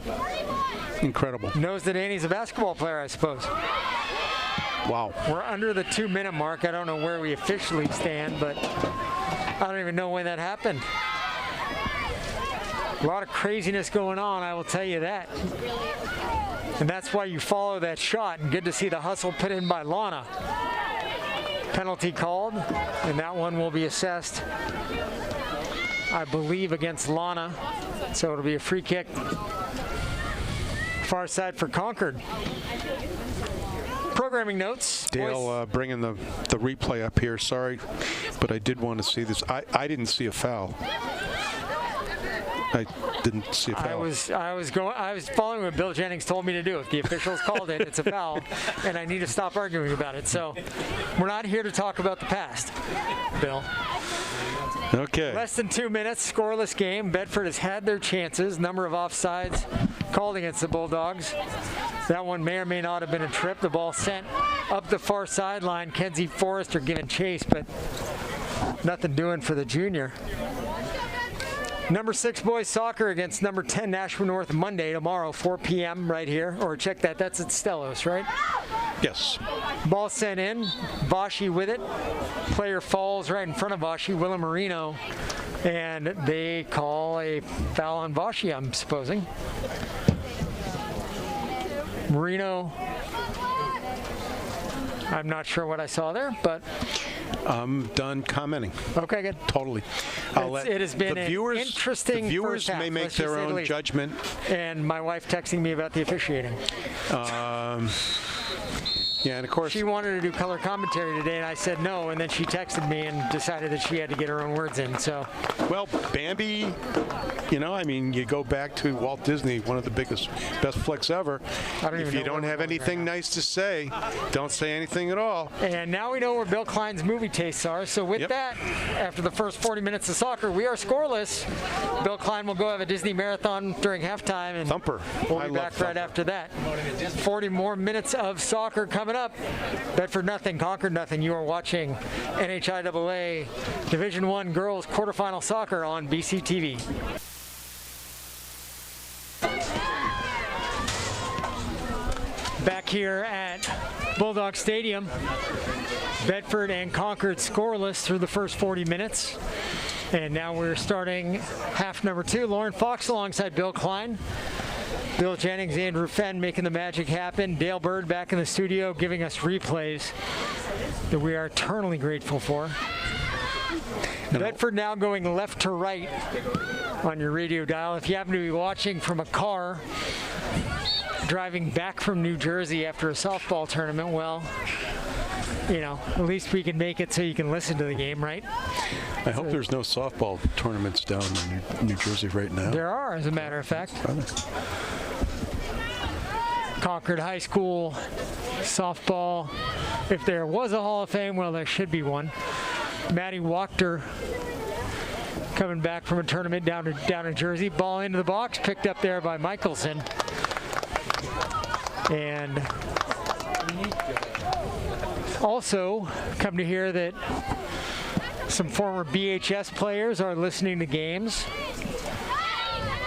Incredible. Knows that Annie's a basketball player, I suppose. Wow. We're under the 2-minute mark. I don't know where we officially stand, but I don't even know when that happened. A lot of craziness going on, I will tell you that. And that's why you follow that shot, and good to see the hustle put in by Lana. Penalty called, and that one will be assessed, I believe, against Lana. So it'll be a free kick. Far side for Concord. Programming notes. Dale bringing the replay up here. Sorry, but I did want to see this. I didn't see a foul. I didn't see a foul. I was following what Bill Jennings told me to do. If the officials called it, it's a foul, and I need to stop arguing about it. So we're not here to talk about the past, Bill. Okay. Less than 2 minutes, scoreless game. Bedford has had their chances. Number of offsides called against the Bulldogs. That one may or may not have been a trip. The ball sent up the far sideline. Kenzie Forrester giving chase, but nothing doing for the junior. Number 6 boys soccer against number 10 Nashua North Monday tomorrow, 4 p.m. right here. Or check that. That's at Stellos, right? Yes. Ball sent in. Vashi with it. Player falls right in front of Vashi, Willa Marino. And they call a foul on Vashi, I'm supposing. Marino. I'm not sure what I saw there, but I'm done commenting. okay, good. Totally. It has been an interesting The viewers first half, may make let's just their say the own least. judgment. And my wife texting me about the officiating. Yeah, and of course, She wanted to do color commentary today, and I said no, and then she texted me and decided that she had to get her own words in. So, well, Bambi, you go back to Walt Disney, one of the best flicks ever. I don't even If know you don't where have we're going anything right now. nice to say, don't say anything at all. and now we know where Bill Klein's movie tastes are. So with Yep. that, after the first 40 minutes of soccer, we are scoreless. Bill Klein will go have a Disney marathon during halftime, and Thumper. we'll I be love back Thumper. right after that. 40 more minutes of soccer coming up. Bedford nothing, Concord nothing. You are watching NHIAA Division I Girls Quarterfinal Soccer on BCTV. Back here at Bulldog Stadium, Bedford and Concord scoreless through the first 40 minutes. And now we're starting half number 2. Lauren Fox alongside Bill Klein. Bill Jennings, Andrew Fenn making the magic happen. Dale Bird back in the studio giving us replays that we are eternally grateful for. Bedford now going left to right on your radio dial. If you happen to be watching from a car, driving back from New Jersey after a softball tournament, well, at least we can make it so you can listen to the game, right? I hope there's no softball tournaments down in New Jersey right now. There are, as a matter of fact. Concord High School softball. If there was a Hall of Fame, well, there should be one. Maddie Wachter coming back from a tournament down in Jersey. Ball into the box, picked up there by Michelson. And also come to hear that some former BHS players are listening to games.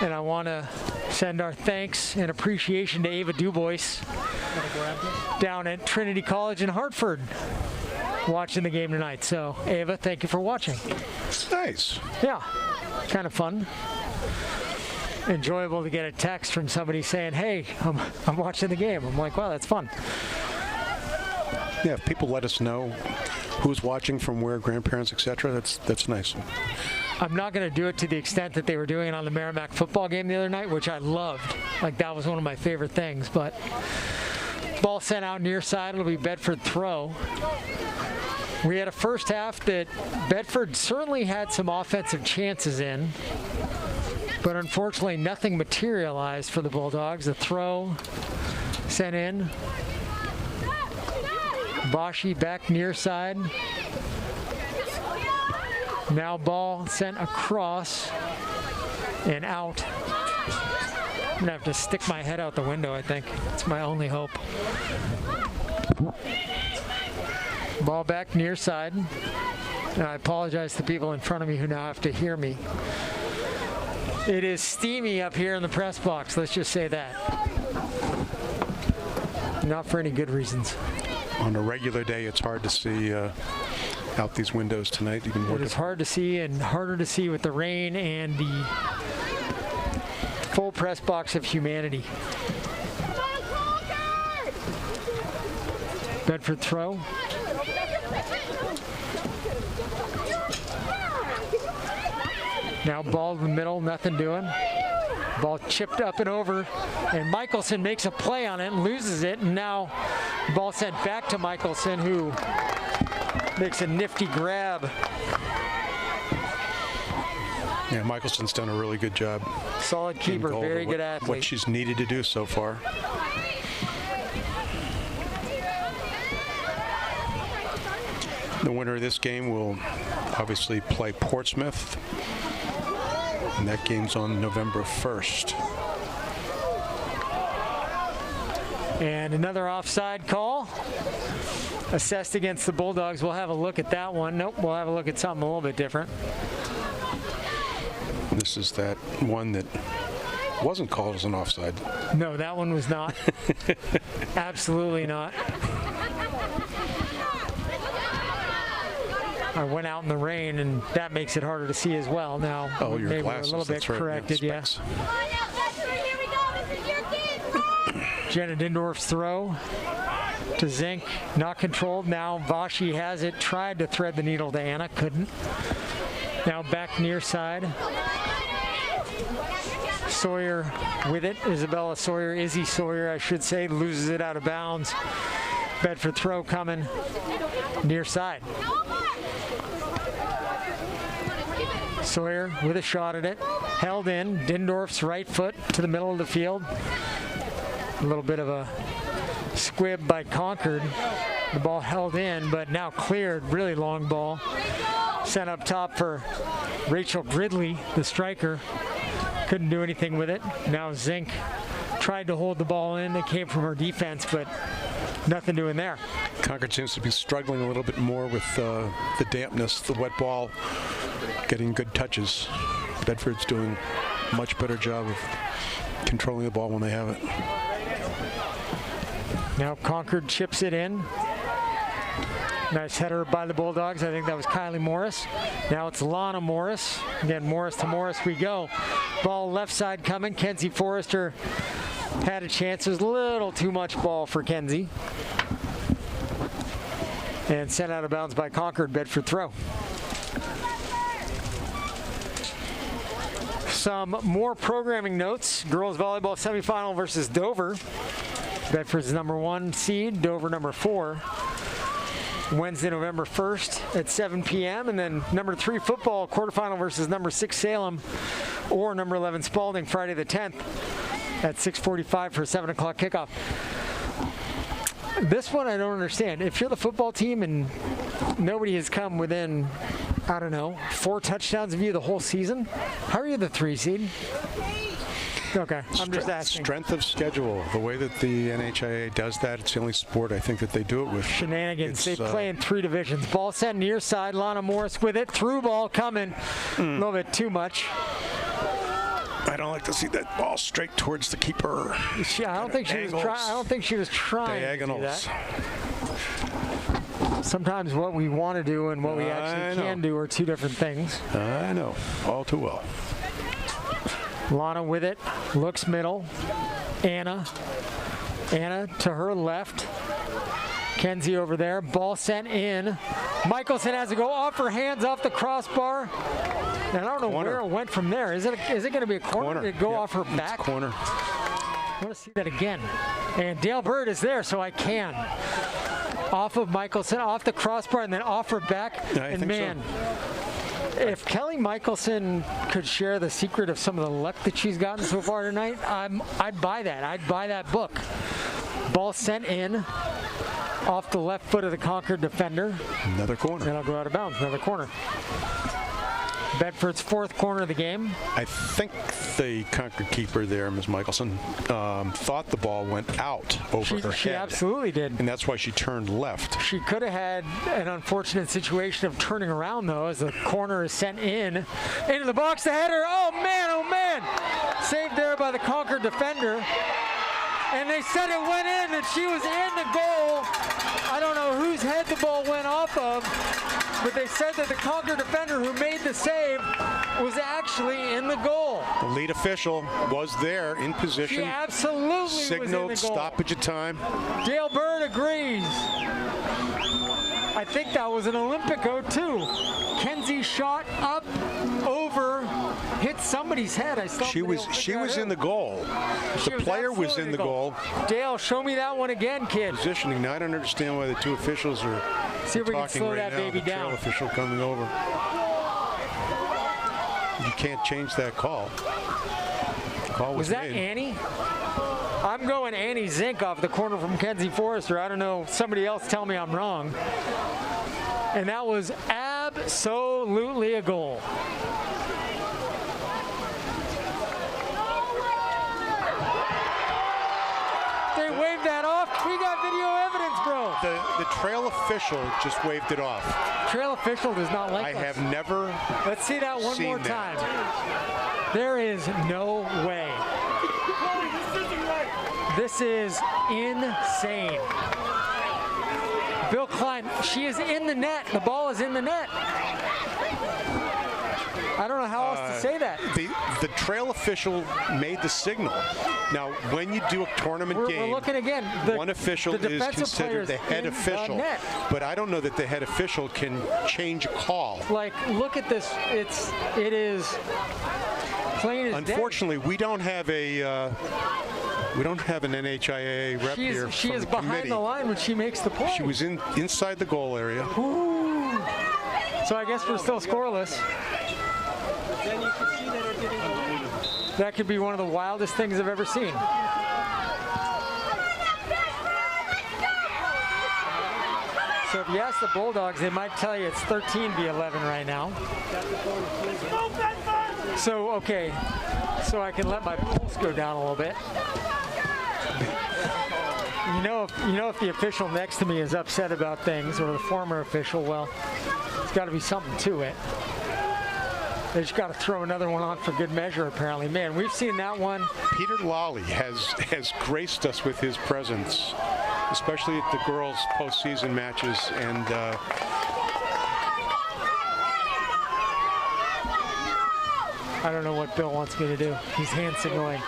And I want to send our thanks and appreciation to Ava Dubois down at Trinity College in Hartford watching the game tonight. So, Ava, thank you for watching. Nice. Yeah, kind of fun. Enjoyable to get a text from somebody saying, hey, I'm watching the game. I'm like, wow, that's fun. Yeah, if people let us know who's watching from where, grandparents, etc. That's nice. I'm not going to do it to the extent that they were doing it on the Merrimack football game the other night, which I loved. Like, that was one of my favorite things. But ball sent out near side. It'll be Bedford throw. We had a first half that Bedford certainly had some offensive chances in, but unfortunately nothing materialized for the Bulldogs. The throw sent in. Varsity back near side. Now ball sent across and out. I'm gonna have to stick my head out the window, I think. It's my only hope. Ball back near side. And I apologize to people in front of me who now have to hear me. It is steamy up here in the press box, let's just say that. Not for any good reasons. On a regular day, it's hard to see out these windows tonight. Even more. It is hard to see and harder to see with the rain and the full press box of humanity. Bedford throw. Now ball in the middle, nothing doing. Ball chipped up and over, and Michelson makes a play on it and loses it, and now ball sent back to Michelson, who makes a nifty grab. Yeah, Michelson's done a really good job. Solid keeper, very good athlete. What she's needed to do so far. The winner of this game will obviously play Portsmouth, and that game's on November 1st. And another offside call assessed against the Bulldogs. We'll have a look at that one. Nope, we'll have a look at something a little bit different. This is that one that wasn't called as an offside. No, that one was not. Absolutely not. I went out in the rain, and that makes it harder to see as well. Now, your maybe glasses, a little bit corrected, yeah. Jenna Dindorf's throw to Zink, not controlled. Now Varsity has it, tried to thread the needle to Anna, couldn't. Now back near side. Sawyer with it. Isabella Sawyer, Izzy Sawyer, I should say, loses it out of bounds. Bedford throw coming near side. Sawyer with a shot at it. Held in. Dindorf's right foot to the middle of the field. A little bit of a squib by Concord. The ball held in, but now cleared. Really long ball. Sent up top for Rachel Gridley, the striker. Couldn't do anything with it. Now Zink tried to hold the ball in. It came from her defense, but nothing doing there. Concord seems to be struggling a little bit more with the dampness, the wet ball, getting good touches. Bedford's doing a much better job of controlling the ball when they have it. Now Concord chips it in. Nice header by the Bulldogs. I think that was Kylie Morris. Now it's Lana Morris. Again, Morris to Morris we go. Ball left side coming. Kenzie Forrester had a chance. There's a little too much ball for Kenzie. And sent out of bounds by Concord. Bedford throw. Some more programming notes. Girls volleyball semifinal versus Dover. Bedford's #1 seed, Dover #4. Wednesday, November 1st at 7 p.m. And then #3 football quarterfinal versus #6 Salem or #11 Spalding Friday the 10th at 6:45 for a 7 o'clock kickoff. This one I don't understand. If you're the football team and nobody has come within, I don't know, 4 touchdowns of you the whole season, how are you the 3 seed? Okay, I'm just asking. Strength of schedule. The way that the NHIAA does that, it's the only sport I think that they do it with. Shenanigans. They play in 3 divisions. Ball sent near side. Lana Morris with it. Through ball coming. A little bit too much. I don't like to see that ball straight towards the keeper. I don't think she was trying diagonals. to do that. Sometimes what we want to do and what we actually can do are 2 different things. I know. All too well. Lana with it, looks middle. Anna to her left. Kenzie over there. Ball sent in. Michelson has to go off her hands off the crossbar. And I don't know where it went from there. Is it going to be a corner? Did it go off her back? Corner. I want to see that again. And Dale Bird is there, so I can. Off of Michelson, off the crossbar, and then off her back. I think so. If Kelly Michelson could share the secret of some of the luck that she's gotten so far tonight, I'd buy that. I'd buy that book. Ball sent in off the left foot of the Concord defender. Another corner. That'll go out of bounds. Another corner. Bedford's fourth corner of the game. I think the Concord keeper there, Ms. Michelson, thought the ball went out over her head. She absolutely did. And that's why she turned left. She could have had an unfortunate situation of turning around, though, as the corner is sent in. Into the box, the header. Oh, man. Saved there by the Concord defender. And they said it went in, and she was in the goal. I don't know whose head the ball went off of, but they said that the Concord defender who made the save was actually in the goal. The lead official was there in position. She absolutely signaled was in the goal. stoppage of time. Dale Bird agrees. I think that was an Olympico too. Kenzie shot up, over, hit somebody's head. She was in the goal. The player was in the goal. Dale, show me that one again, kid. Positioning. Now I don't understand why the two officials are See if we can talking slow right that now. baby The down. trail official coming over. You can't change that call. The call was that made. Annie? I'm going Annie Zink off the corner from Kenzie Forrester. I don't know. Somebody else tell me I'm wrong. And that was absolutely a goal. They waved that off. We got video evidence, bro. The trail official just waved it off. Trail official does not like us. I have never Let's see that one more seen time. that. There is no way. This is insane. Bill Klein, she is in the net. The ball is in the net. I don't know how else to say that. The trail official made the signal. Now, when you do a tournament game, we're looking again. One official is considered the head official. But I don't know that the head official can change a call. Like, look at this. It is plain as day. Unfortunately, we don't have an NHIAA rep here. She is the behind committee. the line when she makes the play. She was inside the goal area. Ooh. So I guess we're still scoreless. That could be one of the wildest things I've ever seen. So if you ask the Bulldogs, they might tell you it's 13-11 right now. So, okay, so I can let my pulse go down a little bit. You know, if the official next to me is upset about things, or the former official, well, there's got to be something to it. They just got to throw another one on for good measure, apparently. Man, we've seen that one. Peter Lawley has graced us with his presence, especially at the girls' postseason matches. And I don't know what Bill wants me to do. He's hand signaling.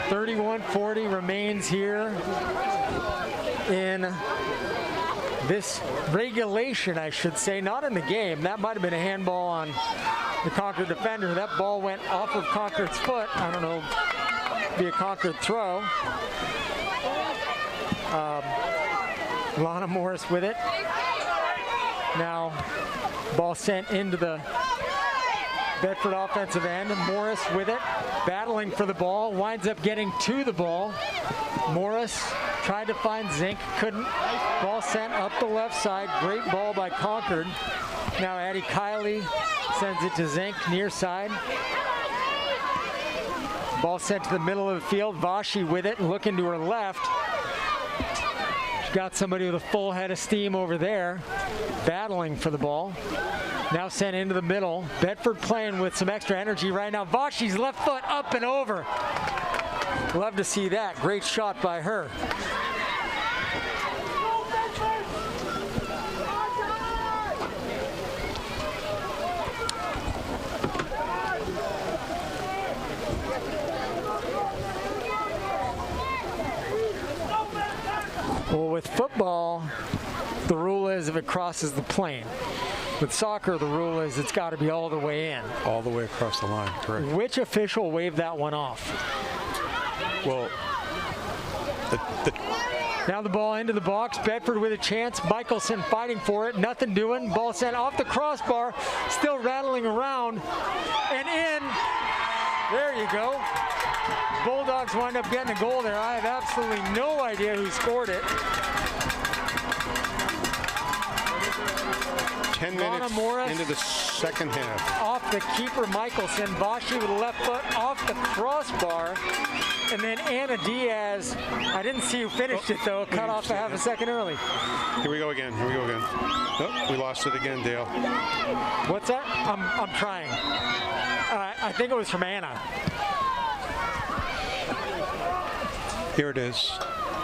31-40 remains here in this regulation, I should say, not in the game. That might have been a handball on the Concord defender. That ball went off of Concord's foot. I don't know, be a Concord throw. Lana Morris with it. Now, ball sent into the Bedford offensive end. Morris with it, battling for the ball, winds up getting to the ball. Morris tried to find Zink, couldn't. Ball sent up the left side. Great ball by Concord. Now Addie Kiley sends it to Zink, near side. Ball sent to the middle of the field. Vashi with it, looking to her left. She's got somebody with a full head of steam over there, battling for the ball. Now sent into the middle. Bedford playing with some extra energy right now. Vashi's left foot up and over. Love to see that. Great shot by her. Well, with football, the rule is if it crosses the plane. With soccer, the rule is it's got to be all the way in. All the way across the line, correct. Which official waved that one off? Well, Now the ball into the box. Bedford with a chance. Michelson fighting for it. Nothing doing. Ball sent off the crossbar. Still rattling around. And in. There you go. Bulldogs wind up getting a goal there. I have absolutely no idea who scored it. 10 minutes into the second half. Off the keeper, Michelson. Varsity with the left foot off the crossbar. And then Anna Diaz, I didn't see who finished it though, cut off a half a second early. Here we go again. Oh, we lost it again, Dale. What's that? I'm trying. I think it was from Anna. Here it is.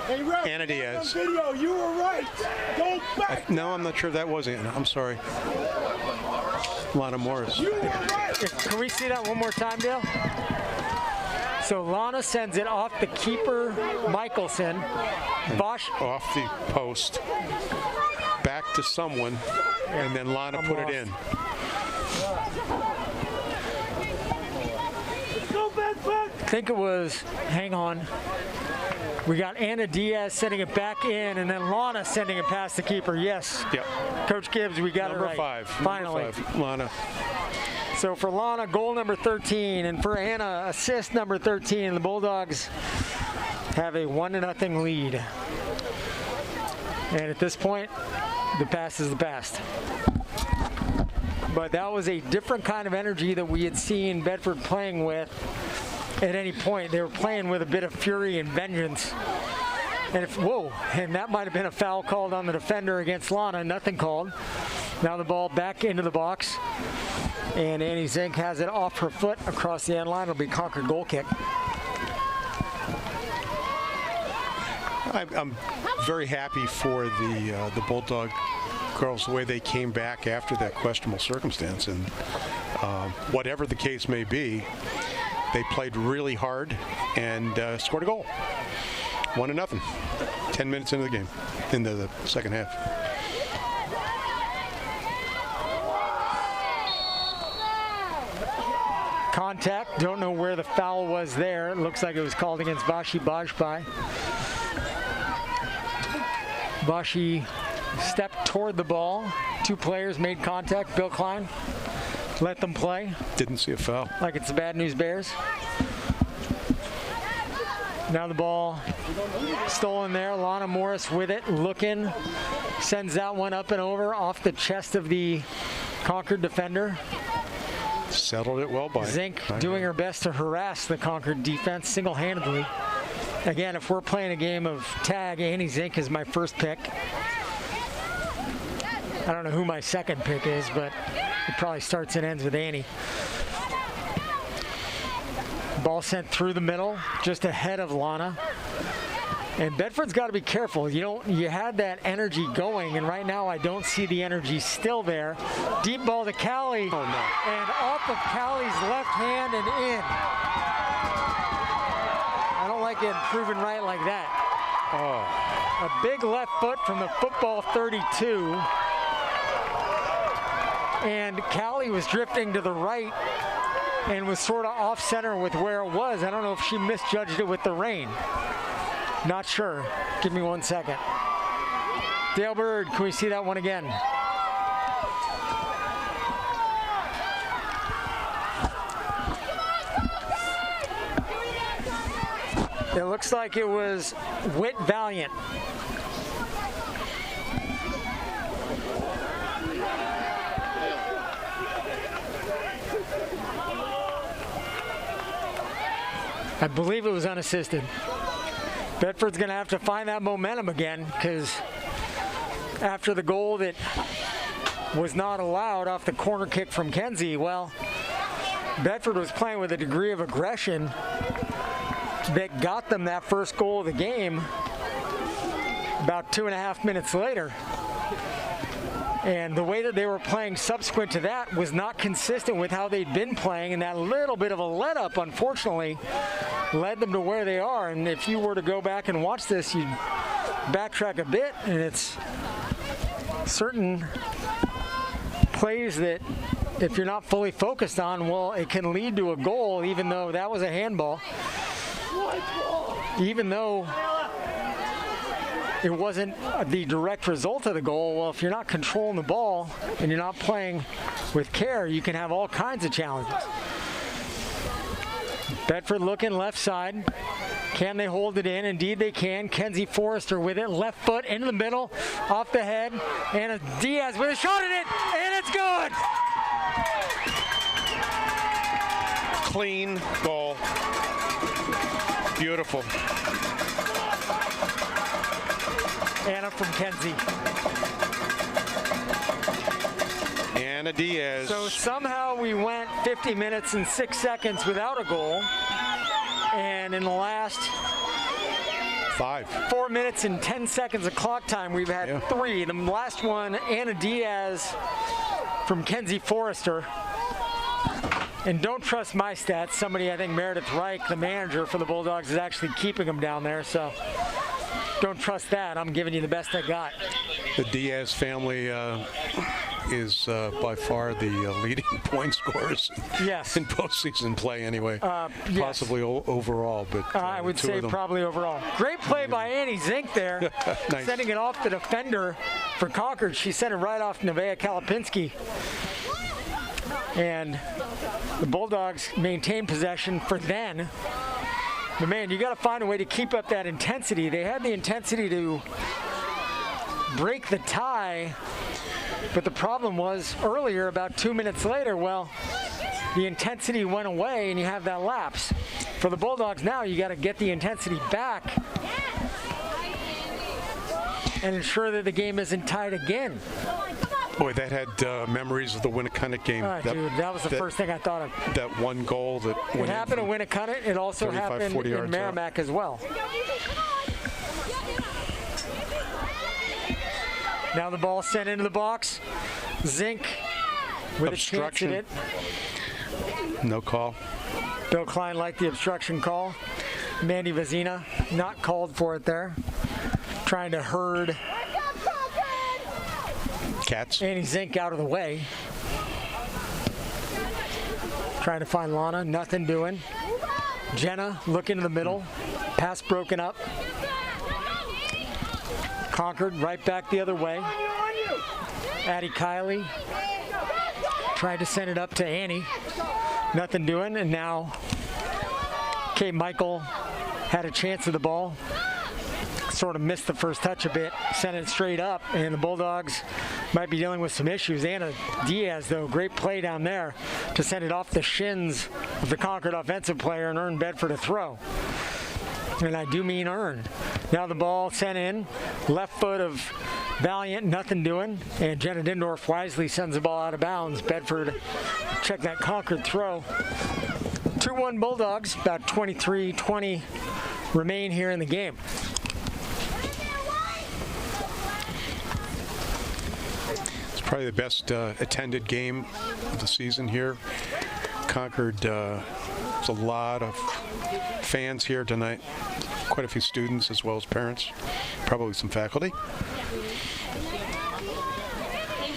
Hey, Ref, Anna Diaz. Video, you were right. Go back. No, I'm not sure that was Anna. I'm sorry. Lana Morris. You were right. Can we see that one more time, Dale? So Lana sends it off the keeper, Michelson. Off the post. Back to someone. And then Lana put it in. Go back. I think it was, hang on. We got Anna Diaz sending it back in, and then Lana sending it past the keeper. Yes. Yep. Coach Gibbs, we got Number it right. five. Finally. Number 5. Lana. So for Lana, goal number 13, and for Anna, assist number 13. The Bulldogs have a 1-0 lead. And at this point, the past is the past. But that was a different kind of energy that we had seen Bedford playing with at any point. They were playing with a bit of fury and vengeance. And and that might have been a foul called on the defender against Lana. Nothing called. Now the ball back into the box. And Annie Zink has it off her foot across the end line. It'll be Concord goal kick. I'm very happy for the Bulldog girls, the way they came back after that questionable circumstance. And whatever the case may be, they played really hard and scored a goal. 1-0. 10 minutes into the game, into the second half. Contact. Don't know where the foul was there. It looks like it was called against Vashi Bajpai. Vashi stepped toward the ball. Two players made contact. Bill Klein let them play. Didn't see a foul. Like it's the Bad News Bears. Now the ball stolen there. Lana Morris with it, looking. Sends that one up and over off the chest of the Concord defender. Settled it well by Zink doing her best to harass the Concord defense single-handedly. Again, if we're playing a game of tag, Annie Zink is my first pick. I don't know who my second pick is, but it probably starts and ends with Annie. Ball sent through the middle, just ahead of Lana. And Bedford's got to be careful. You had that energy going, and right now I don't see the energy still there. Deep ball to Callie, Oh, no. and off of Callie's left hand and in. I don't like getting proven right like that. Oh, A big left foot from the football 32. And Callie was drifting to the right and was sort of off center with where it was. I don't know if she misjudged it with the rain. Not sure. Give me 1 second. Dale Bird, can we see that one again? It looks like it was Whit Valiant. I believe it was unassisted. Bedford's going to have to find that momentum again, because after the goal that was not allowed off the corner kick from Kenzie, well, Bedford was playing with a degree of aggression that got them that first goal of the game about 2.5 minutes later. And the way that they were playing subsequent to that was not consistent with how they'd been playing, and that little bit of a let-up, unfortunately, led them to where they are. And if you were to go back and watch this, you'd backtrack a bit, and it's certain plays that if you're not fully focused on, well, it can lead to a goal, even though that was a handball. Even though it wasn't the direct result of the goal, well, if you're not controlling the ball and you're not playing with care, you can have all kinds of challenges. Bedford looking left side. Can they hold it in? Indeed they can. Kenzie Forrester with it. Left foot into the middle, off the head. And Diaz with a shot at it, and it's good! Clean goal. Beautiful. Anna from Kenzie. Anna Diaz. So somehow we went 50 minutes and 6 seconds without a goal. And in the last 4 minutes and 10 seconds of clock time, we've had 3. The last one, Anna Diaz from Kenzie Forrester. And don't trust my stats. Somebody, I think Meredith Reich, the manager for the Bulldogs, is actually keeping them down there. So don't trust that. I'm giving you the best I got. The Diaz family is by far the leading point scorers in postseason play anyway. Possibly overall, but I would say probably overall. Great play by Annie Zink there, nice. Sending it off the defender for Concord. She sent it right off Nevaeh Kalapinski. And the Bulldogs maintain possession for then. But man, you got to find a way to keep up that intensity. They had the intensity to break the tie, but the problem was earlier, about 2 minutes later, well, the intensity went away and you have that lapse. For the Bulldogs now, you got to get the intensity back and ensure that the game isn't tied again. Boy, that had memories of the Winnicott game. Dude, that was the first thing I thought of. That one goal that it happened at Winnicott. It also happened in Merrimack as well. Now the ball sent into the box. Zink with obstruction. A chance at it. No call. Bill Klein liked the obstruction call. Mandy Vazina not called for it there. Trying to herd Cats. Annie Zink out of the way. Trying to find Lana, nothing doing. Jenna looking in the middle. Pass broken up. Concord right back the other way. Addie Kiley tried to send it up to Annie. Nothing doing, and now Kate Michael had a chance of the ball. Sort of missed the first touch a bit, sent it straight up, and the Bulldogs might be dealing with some issues. Anna Diaz, though, great play down there to send it off the shins of the Concord offensive player and earn Bedford a throw. And I do mean earn. Now the ball sent in, left foot of Valiant, nothing doing, and Jenna Dindorf wisely sends the ball out of bounds. Bedford, check that Concord throw. 2-1 Bulldogs, about 23-20 remain here in the game. Probably the best attended game of the season here. Concord, there's a lot of fans here tonight. Quite a few students as well as parents. Probably some faculty.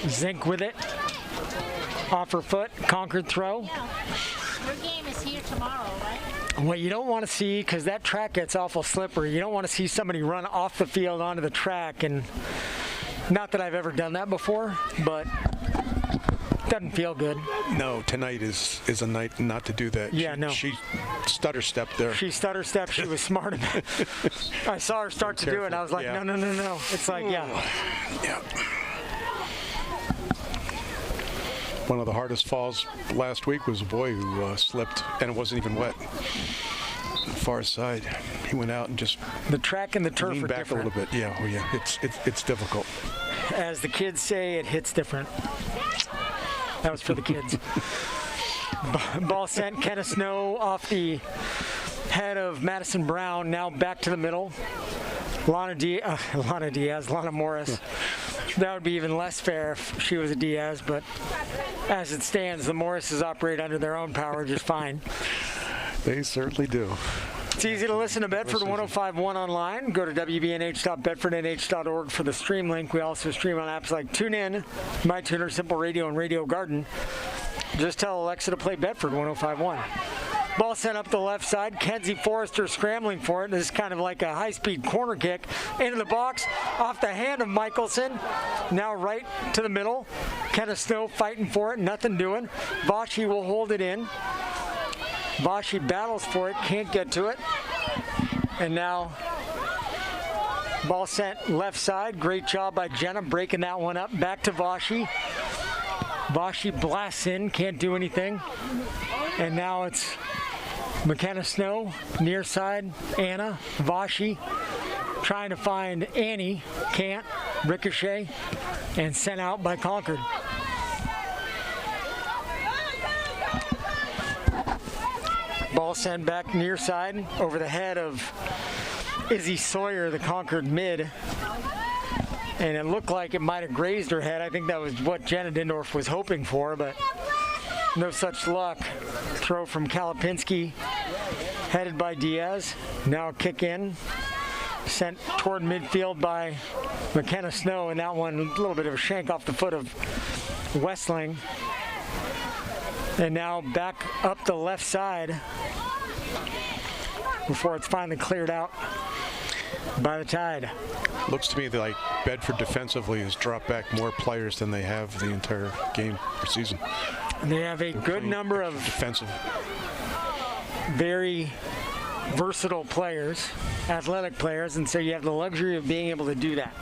Zink with it. Off her foot. Concord throw. Your game is here tomorrow, right? What you don't want to see, because that track gets awful slippery, you don't want to see somebody run off the field onto the track. And not that I've ever done that before, but it doesn't feel good. No, tonight is a night not to do that. Yeah, no. She stutter stepped there. She stutter stepped. She was smart about it. I saw her start to do it, and I was like, Yeah. no. It's like, yeah. Yeah. One of the hardest falls last week was a boy who slipped, and it wasn't even wet. On the far side, he went out and just The track and the turf leaned are back different. a little bit. Yeah, oh yeah, it's difficult. As the kids say, it hits different. That was for the kids. Ball sent. Kenna Snow off the head of Madison Brown. Now back to the middle. Lana Morris. That would be even less fair if she was a Diaz, but as it stands, the Morrises operate under their own power just fine. They certainly do. It's easy to listen to Bedford 105.1 online. Go to wbnh.bedfordnh.org for the stream link. We also stream on apps like TuneIn, MyTuner, Simple Radio, and Radio Garden. Just tell Alexa to play Bedford 105.1. Ball sent up the left side. Kenzie Forrester scrambling for it. This is kind of like a high-speed corner kick into the box off the hand of Michelson. Now right to the middle. Kenneth Snow fighting for it. Nothing doing. Vashi will hold it in. Vashi battles for it. Can't get to it. And now ball sent left side. Great job by Jenna breaking that one up. Back to Vashi. Vashi blasts in. Can't do anything. And now it's McKenna Snow, near side, Anna, Vashi, trying to find Annie, can't, ricochet, and sent out by Concord. Ball sent back near side, over the head of Izzy Sawyer, the Concord mid. And it looked like it might have grazed her head. I think that was what Jenna Dindorf was hoping for, but no such luck. Throw from Kalapinski, headed by Diaz. Now a kick in, sent toward midfield by McKenna Snow, and that one a little bit of a shank off the foot of Westling. And now back up the left side before it's finally cleared out by the Tide. Looks to me like Bedford defensively has dropped back more players than they have the entire game or season. They have a good number of defensive, very versatile players, athletic players, and so you have the luxury of being able to do that.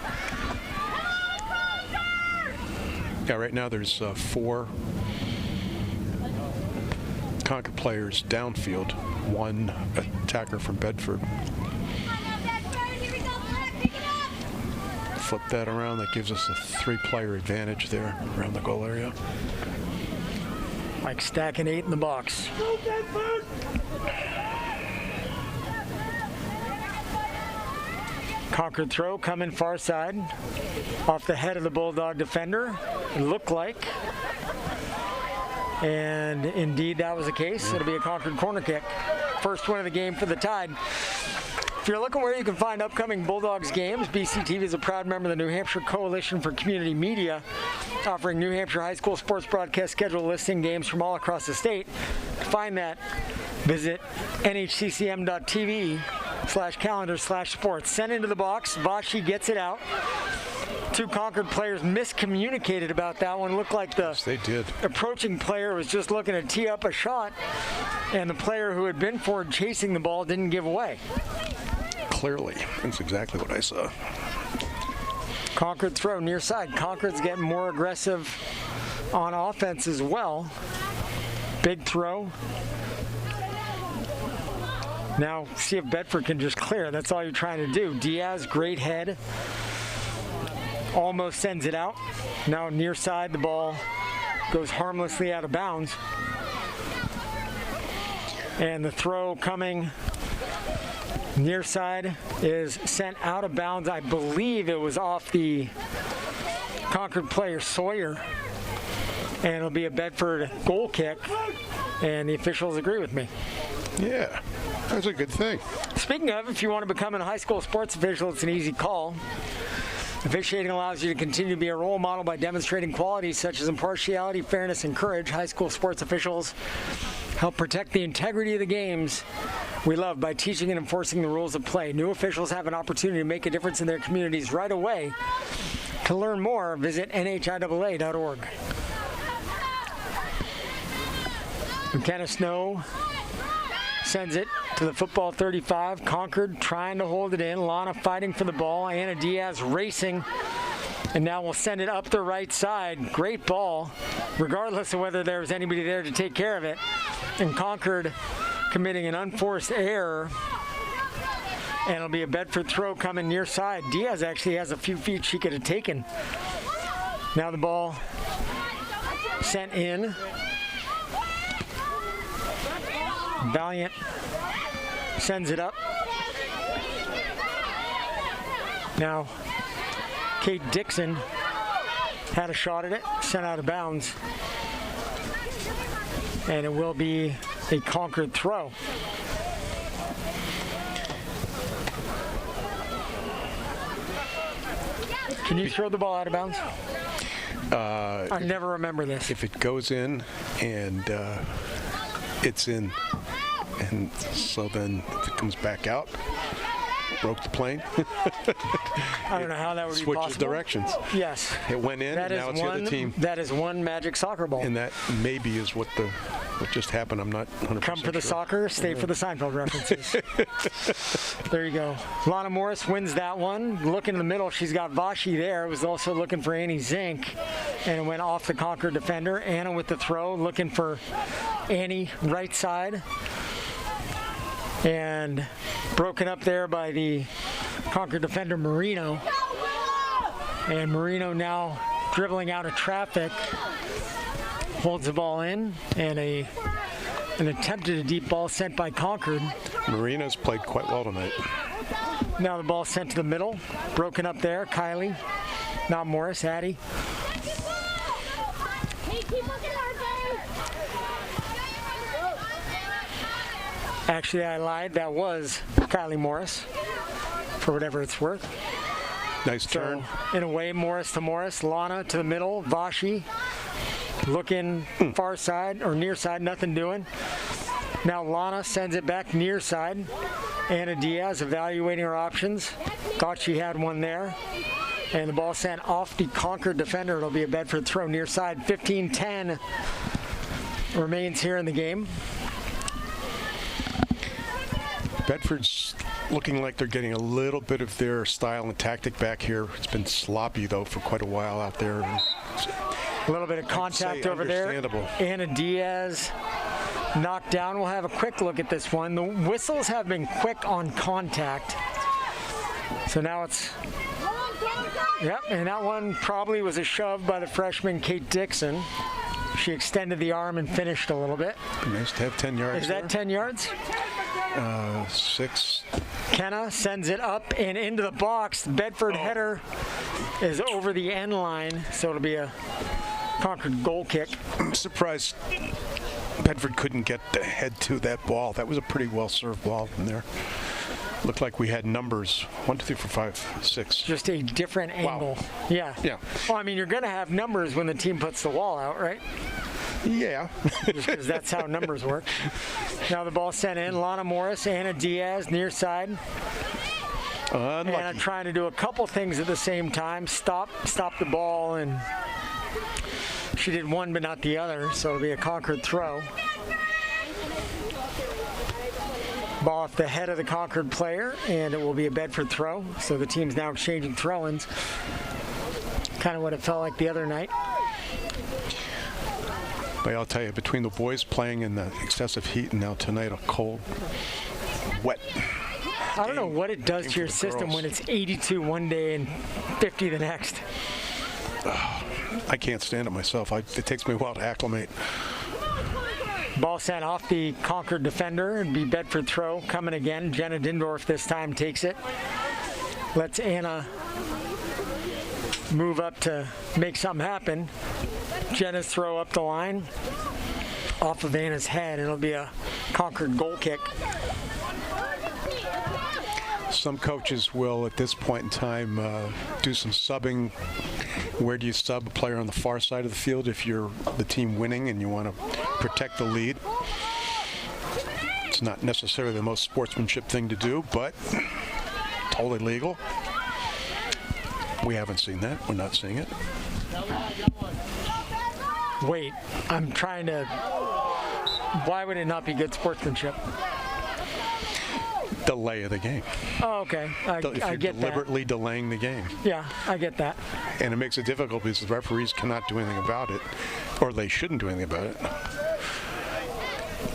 Yeah, right now there's 4 Concord players downfield, 1 attacker from Bedford. Flip that around, that gives us a 3-player advantage there around the goal area. Like stacking 8 in the box. Concord throw coming far side. Off the head of the Bulldog defender, it looked like. And indeed that was the case. It'll be a Concord corner kick. First win of the game for the Tide. If you're looking where you can find upcoming Bulldogs games, BCTV is a proud member of the New Hampshire Coalition for Community Media, offering New Hampshire high school sports broadcast schedule listing games from all across the state. To find that, visit nhccm.tv/calendar/sports. Sent into the box. Vashi gets it out. 2 Concord players miscommunicated about that one. Looked like the approaching player was just looking to tee up a shot, and the player who had been forward chasing the ball didn't give away. Clearly, that's exactly what I saw. Concord throw near side. Concord's getting more aggressive on offense as well. Big throw. Now see if Bedford can just clear. That's all you're trying to do. Diaz, great head. Almost sends it out. Now near side, the ball goes harmlessly out of bounds. And the throw coming near side is sent out of bounds. I believe it was off the Concord player Sawyer. And it'll be a Bedford goal kick. And the officials agree with me. Yeah, that's a good thing. Speaking of, if you want to become a high school sports official, it's an easy call. Officiating allows you to continue to be a role model by demonstrating qualities such as impartiality, fairness, and courage. High school sports officials help protect the integrity of the games we love by teaching and enforcing the rules of play. New officials have an opportunity to make a difference in their communities right away. To learn more, visit NHIAA.org. McKenna Snow sends it to the football 35. Concord trying to hold it in. Lana fighting for the ball. Anna Diaz racing. And now we'll send it up the right side. Great ball, regardless of whether there was anybody there to take care of it. And Concord committing an unforced error. And it'll be a Bedford throw coming near side. Diaz actually has a few feet she could have taken. Now the ball sent in. Valiant sends it up. Now, Kate Dixon had a shot at it, sent out of bounds. And it will be a Concord throw. Can you throw the ball out of bounds? I never remember this. If it goes in and it's in, and so then if it comes back out, broke the plane. I don't know how that would be possible. Switches directions. Yes. It went in, That and now is it's the other team. That is one magic soccer ball. And that maybe is what just happened. I'm not 100% Come for the sure. soccer, stay for the Seinfeld references. There you go. Lana Morris wins that one. Look in the middle, she's got Vashi there. Was also looking for Annie Zink, and it went off the Concord defender. Anna with the throw, looking for Annie right side. And broken up there by the Concord defender Marino. And Marino now dribbling out of traffic. Holds the ball in, and an attempted a deep ball sent by Concord. Marina's played quite well tonight. Now the ball sent to the middle. Broken up there. Kylie. Not Morris. Addie. Actually, I lied. That was Kylie Morris, for whatever it's worth. Nice turn. So, in a way, Morris to Morris. Lana to the middle. Vashi looking far side or near side. Nothing doing. Now Lana sends it back near side. Anna Diaz evaluating her options. Thought she had one there. And the ball sent off the Concord defender. It'll be a Bedford throw near side. 15-10 remains here in the game. Bedford's looking like they're getting a little bit of their style and tactic back here. It's been sloppy, though, for quite a while out there. A little bit of contact over there. Understandable. Anna Diaz knocked down. We'll have a quick look at this one. The whistles have been quick on contact. So now it's... Yep, and that one probably was a shove by the freshman Kate Dixon. She extended the arm and finished a little bit. Nice to have 10 yards. Is that 10 yards? 6. Kenna sends it up and into the box. The Bedford header is over the end line, so it'll be a Concord goal kick. I'm surprised Bedford couldn't get the head to that ball. That was a pretty well-served ball from there. Looked like we had numbers 1, 2, 3, 4, 5, 6. Just a different angle. Yeah. Yeah. Well, I mean, you're going to have numbers when the team puts the wall out, right? Yeah. Because that's how numbers work. Now the ball sent in. Lana Morris, Anna Diaz, near side. Unlucky. Anna trying to do a couple things at the same time. Stop the ball, and she did one but not the other, so it'll be a Concord throw. Ball off the head of the Concord player, and it will be a Bedford throw. So the team's now exchanging throw-ins. Kind of what it felt like the other night. But I'll tell you, between the boys playing in the excessive heat and now tonight a cold, wet. I don't know what it does to your system when it's 82 one day and 50 the next. I can't stand it myself. It takes me a while to acclimate. Ball sent off the Concord defender. It'd be Bedford throw coming again. Jenna Dindorf this time takes it. Lets Anna move up to make something happen. Jenna's throw up the line off of Anna's head. It'll be a Concord goal kick. Some coaches will, at this point in time, do some subbing. Where do you sub a player on the far side of the field if you're the team winning and you want to protect the lead? It's not necessarily the most sportsmanship thing to do, but totally legal. We haven't seen that. We're not seeing it. Wait, I'm trying to... Why would it not be good sportsmanship? Delay of the game. Oh, okay. I If you're get that. deliberately delaying the game. Yeah, I get that. And it makes it difficult because the referees cannot do anything about it, or they shouldn't do anything about it.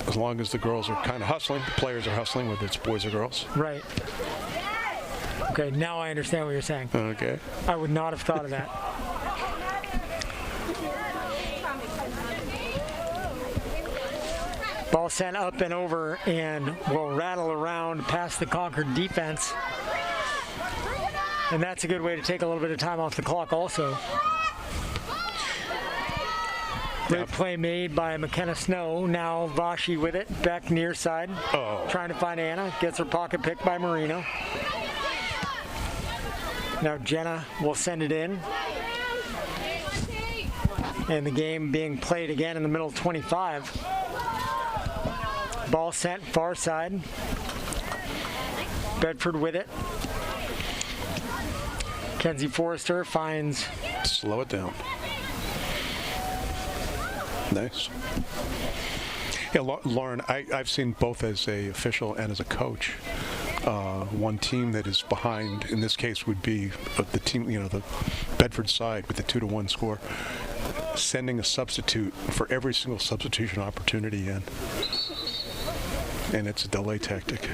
As long as the girls are kind of hustling, the players are hustling, whether it's boys or girls. Right. Okay, now I understand what you're saying. Okay. I would not have thought of that. Ball sent up and over and will rattle around past the Concord defense. And that's a good way to take a little bit of time off the clock also. Great play made by McKenna Snow. Now Vashi with it, back near side. Trying to find Anna. Gets her pocket picked by Marino. Now Jenna will send it in. And the game being played again in the middle of 25. Ball sent far side. Bedford with it. Kenzie Forrester finds. Slow it down. Nice. Yeah, Lauren, I've seen both as a official and as a coach. One team that is behind, in this case, would be the team, the Bedford side with the 2-1 score, sending a substitute for every single substitution opportunity in. And it's a delay tactic.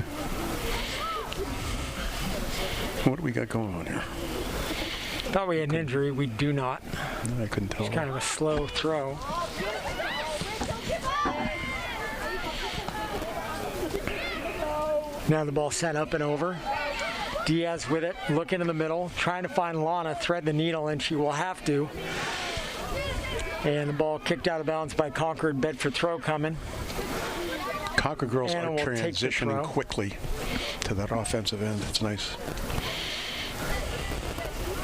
What do we got going on here? Thought we had an injury. We do not. I couldn't tell. It's kind of a slow throw. Now the ball sent up and over. Diaz with it, looking in the middle, trying to find Lana, thread the needle, and she will have to. And the ball kicked out of bounds by Concord. Bedford throw coming. Concord girls are transitioning quickly to that offensive end. It's nice.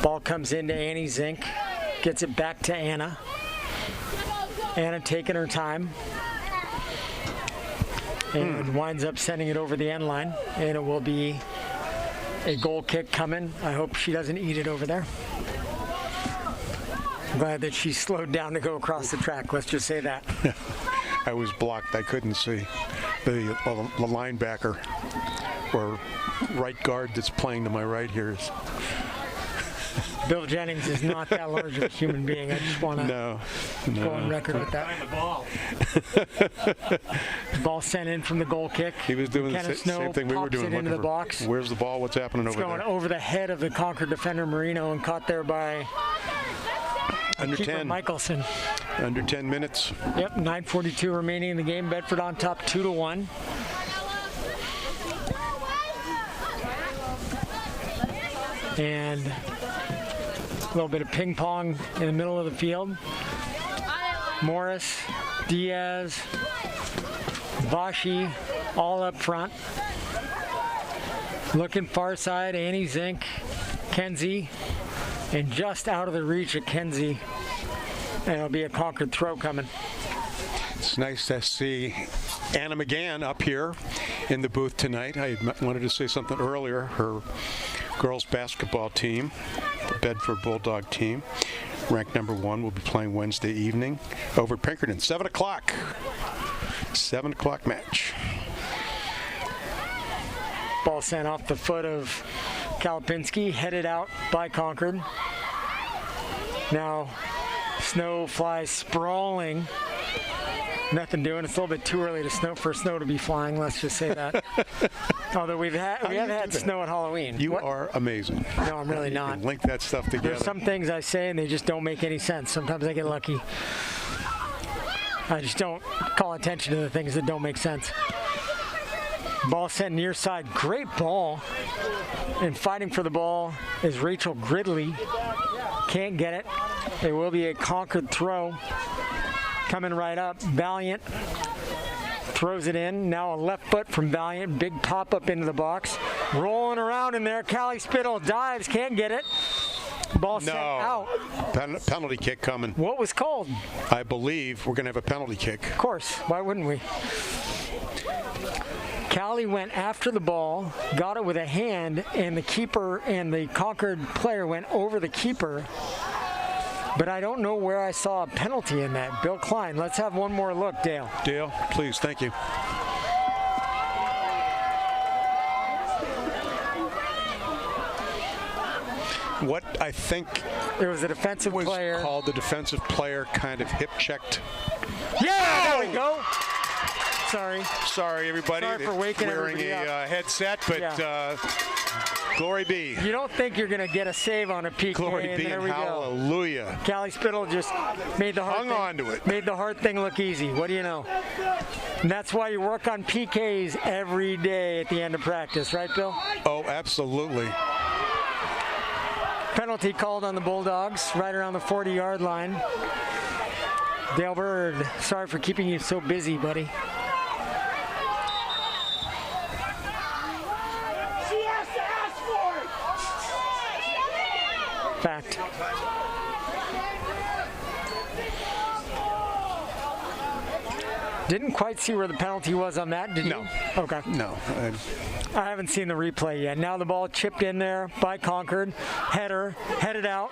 Ball comes into Annie Zink. Gets it back to Anna. Anna taking her time. And winds up sending it over the end line. And it will be a goal kick coming. I hope she doesn't eat it over there. I'm glad that she slowed down to go across the track. Let's just say that. I was blocked. I couldn't see. The linebacker or right guard that's playing to my right here is... Bill Jennings is not that large of a human being. I just want to go on record with that. Ball sent in from the goal kick. He was doing the same thing we were doing. It into the box. Where's the ball? What's happening over there? It's going over the head of the Concord defender Marino and caught there by under keeper 10. Michelson. Under 10 minutes. Yep, 9:42 remaining in the game. Bedford on top 2-1. And a little bit of ping pong in the middle of the field. Morris, Diaz, Vashi, all up front. Looking far side, Annie Zink, Kenzie, and just out of the reach of Kenzie. And it'll be a Concord throw coming. It's nice to see Anna McGann up here in the booth tonight. I wanted to say something earlier. Her girls basketball team, the Bedford Bulldog team, ranked number 1, will be playing Wednesday evening over at Pinkerton, 7 o'clock. 7 o'clock match. Ball sent off the foot of Kalapinski, headed out by Concord. Now, snow flies sprawling. Nothing doing. It's a little bit too early for snow to be flying. Let's just say that. Although we have had snow at Halloween. You are amazing. No, I'm really not. Link that stuff together. There's some things I say and they just don't make any sense. Sometimes I get lucky. I just don't call attention to the things that don't make sense. Ball sent near side. Great ball. And fighting for the ball is Rachel Gridley. Can't get it. It will be a Concord throw. Coming right up. Valiant throws it in. Now a left foot from Valiant. Big pop up into the box. Rolling around in there. Callie Spittle dives. Can't get it. Ball sent out. Penalty kick coming. What was called? I believe we're going to have a penalty kick. Of course. Why wouldn't we? Callie went after the ball, got it with a hand, and the keeper and the Concord player went over the keeper. But I don't know where I saw a penalty in that. Bill Klein, let's have one more look, Dale. Dale, please, thank you. What I think it was a defensive player. Called the defensive player kind of hip checked. Yeah, there we go. Sorry, everybody. Sorry for waking wearing everybody a headset, but glory be. You don't think you're going to get a save on a PK. Glory be and hallelujah. Callie Spittle just made the hard thing look easy. What do you know? And that's why you work on PKs every day at the end of practice, right, Bill? Oh, absolutely. Penalty called on the Bulldogs right around the 40-yard line. Dale Bird, sorry for keeping you so busy, buddy. Fact. Didn't quite see where the penalty was on that, did you? No. Okay. No. I haven't seen the replay yet. Now the ball chipped in there by Concord. Header, headed out.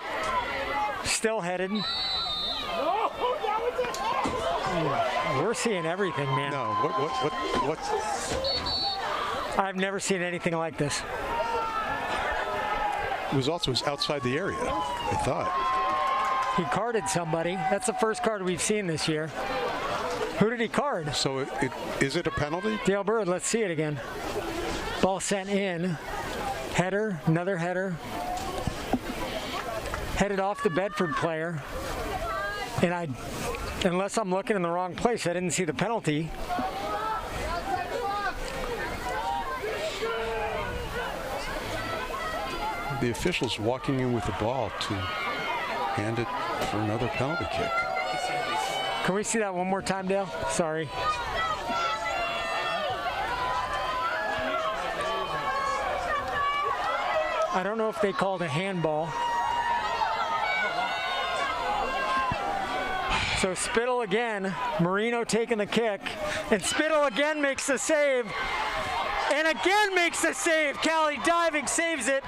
Still headed. We're seeing everything, man. No. What? I've never seen anything like this. It was also outside the area, I thought. He carded somebody. That's the first card we've seen this year. Who did he card? So is it a penalty? Dale Bird, let's see it again. Ball sent in. Header, another header. Headed off the Bedford player. And unless I'm looking in the wrong place, I didn't see the penalty. The official's walking in with the ball to hand it for another penalty kick. Can we see that one more time, Dale? Sorry. I don't know if they called a handball. So Spittle again, Marino taking the kick, and Spittle again makes the save, and again makes the save. Callie diving, saves it.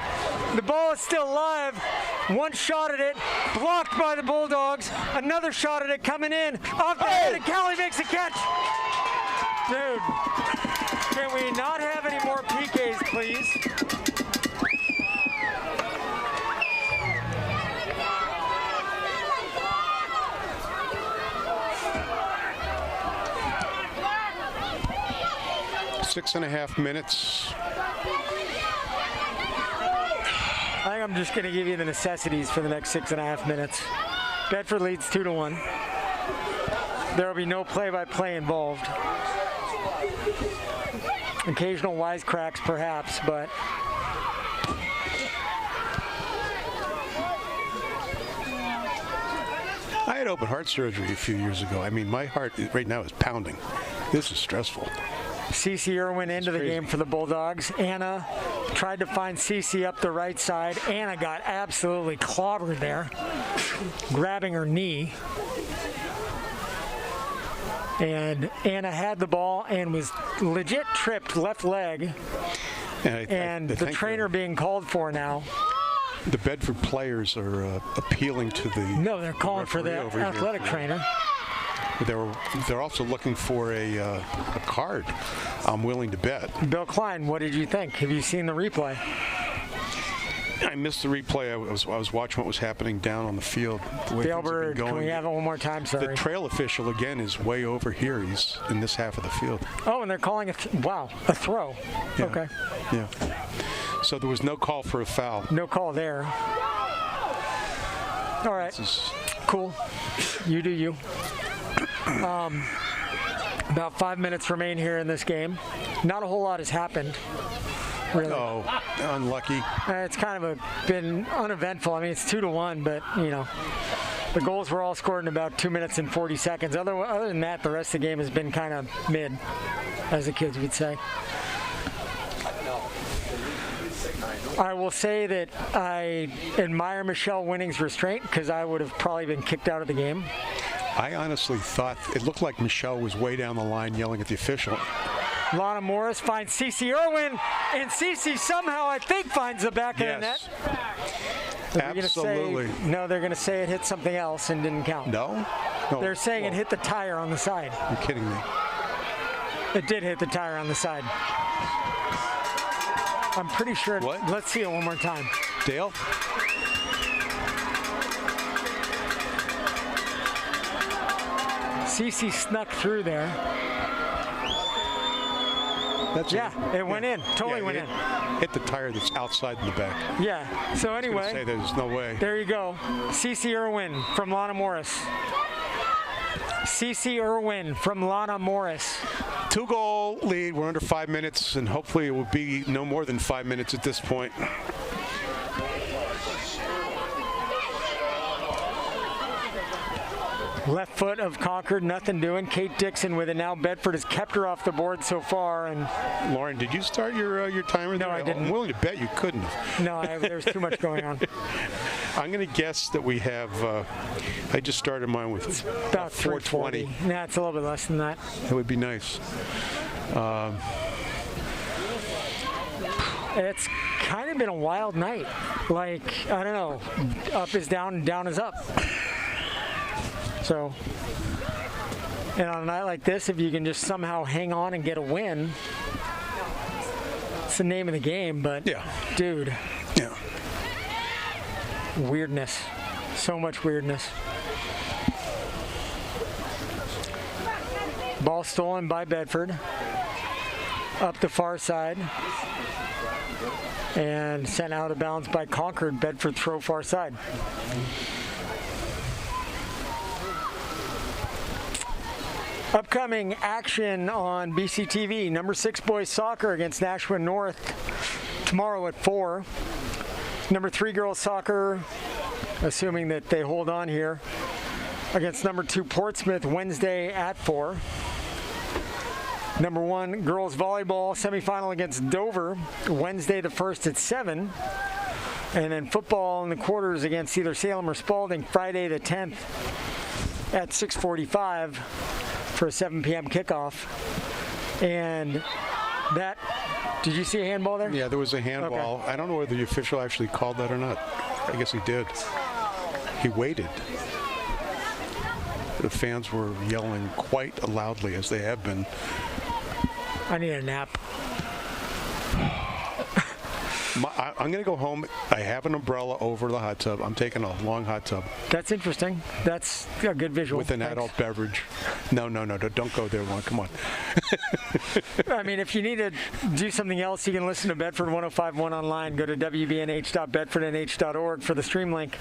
The ball is still live. One shot at it, blocked by the Bulldogs. Another shot at it coming in, off the head, and Callie makes a catch. Dude, can we not have any more PKs, please? Six and a half minutes. I think I'm just going to give you the necessities for the next 6.5 minutes. Bedford leads 2-1. There will be no play-by-play involved. Occasional wisecracks, perhaps, but I had open heart surgery a few years ago. I mean, my heart right now is pounding. This is stressful. Cece Irwin into the game for the Bulldogs. Anna tried to find Cece up the right side. Anna got absolutely clobbered there, grabbing her knee. And Anna had the ball and was legit tripped left leg. And the trainer being called for now. The Bedford players are appealing to the. No, they're calling for the athletic trainer. They're also looking for a card. I'm willing to bet. Bill Klein, what did you think? Have you seen the replay? I missed the replay. I was watching what was happening down on the field. Dale Bird, can we have it one more time? Sorry. The trail official again is way over here. He's in this half of the field. Oh, and they're calling a throw. Yeah. Okay. Yeah. So there was no call for a foul. No call there. All right. Cool. You do you. About 5 minutes remain here in this game. Not a whole lot has happened, really. Oh, unlucky. It's kind of been uneventful. I mean, it's 2-1, but, you know, the goals were all scored in about 2 minutes and 40 seconds. Other than that, the rest of the game has been kind of mid, as the kids would say. I will say that I admire Michelle Winning's restraint because I would have probably been kicked out of the game. I honestly thought it looked like Michelle was way down the line yelling at the official. Lana Morris finds Cece Irwin, and Cece somehow, I think, finds the back of the net. Absolutely. No, they're going to say it hit something else and didn't count. No? They're saying it hit the tire on the side. You're kidding me. It did hit the tire on the side. I'm pretty sure. What? Let's see it one more time. Dale? Cece snuck through there. It went in. Totally went in. Hit the tire that's outside in the back. Yeah. So anyway, say there's no way. There you go. Cece Irwin from Lana Morris. Cece Irwin from Lana Morris. 2-goal lead. We're under 5 minutes, and hopefully it will be no more than 5 minutes at this point. Left foot of Concord, nothing doing. Kate Dixon with it now. Bedford has kept her off the board so far. And Lauren, did you start your timer there? No, I didn't. I'm willing to bet you couldn't have. no, there's too much going on. I'm going to guess that we have, I just started mine with About 420. 340. Yeah, it's a little bit less than that. That would be nice. It's kind of been a wild night. Like, I don't know, up is down and down is up. So, and on a night like this, if you can just somehow hang on and get a win, it's the name of the game, but Yeah. dude, Yeah. weirdness. So much weirdness. Ball stolen by Bedford. Up the far side. And sent out of bounds by Concord. Bedford throw far side. Upcoming action on BCTV. Number 6 boys soccer against Nashua North tomorrow at 4. Number 3 girls soccer, assuming that they hold on here, against number 2 Portsmouth Wednesday at 4. Number 1 girls volleyball semifinal against Dover Wednesday the 1st at 7. And then football in the quarters against either Salem or Spalding Friday the 10th at 6:45 for a 7 p.m. kickoff. And that, did you see a handball there? Yeah, there was a handball. Okay. I don't know whether the official actually called that or not. I guess he did. He waited. The fans were yelling quite loudly, as they have been. I need a nap. I'm going to go home. I have an umbrella over the hot tub. I'm taking a long hot tub That's interesting. That's a good visual. with an Thanks. adult beverage. No, don't go there, Lauren. Come on. I mean, if you need to do something else, you can listen to Bedford 105.1 online. Go to wbnh.bedfordnh.org for the stream link.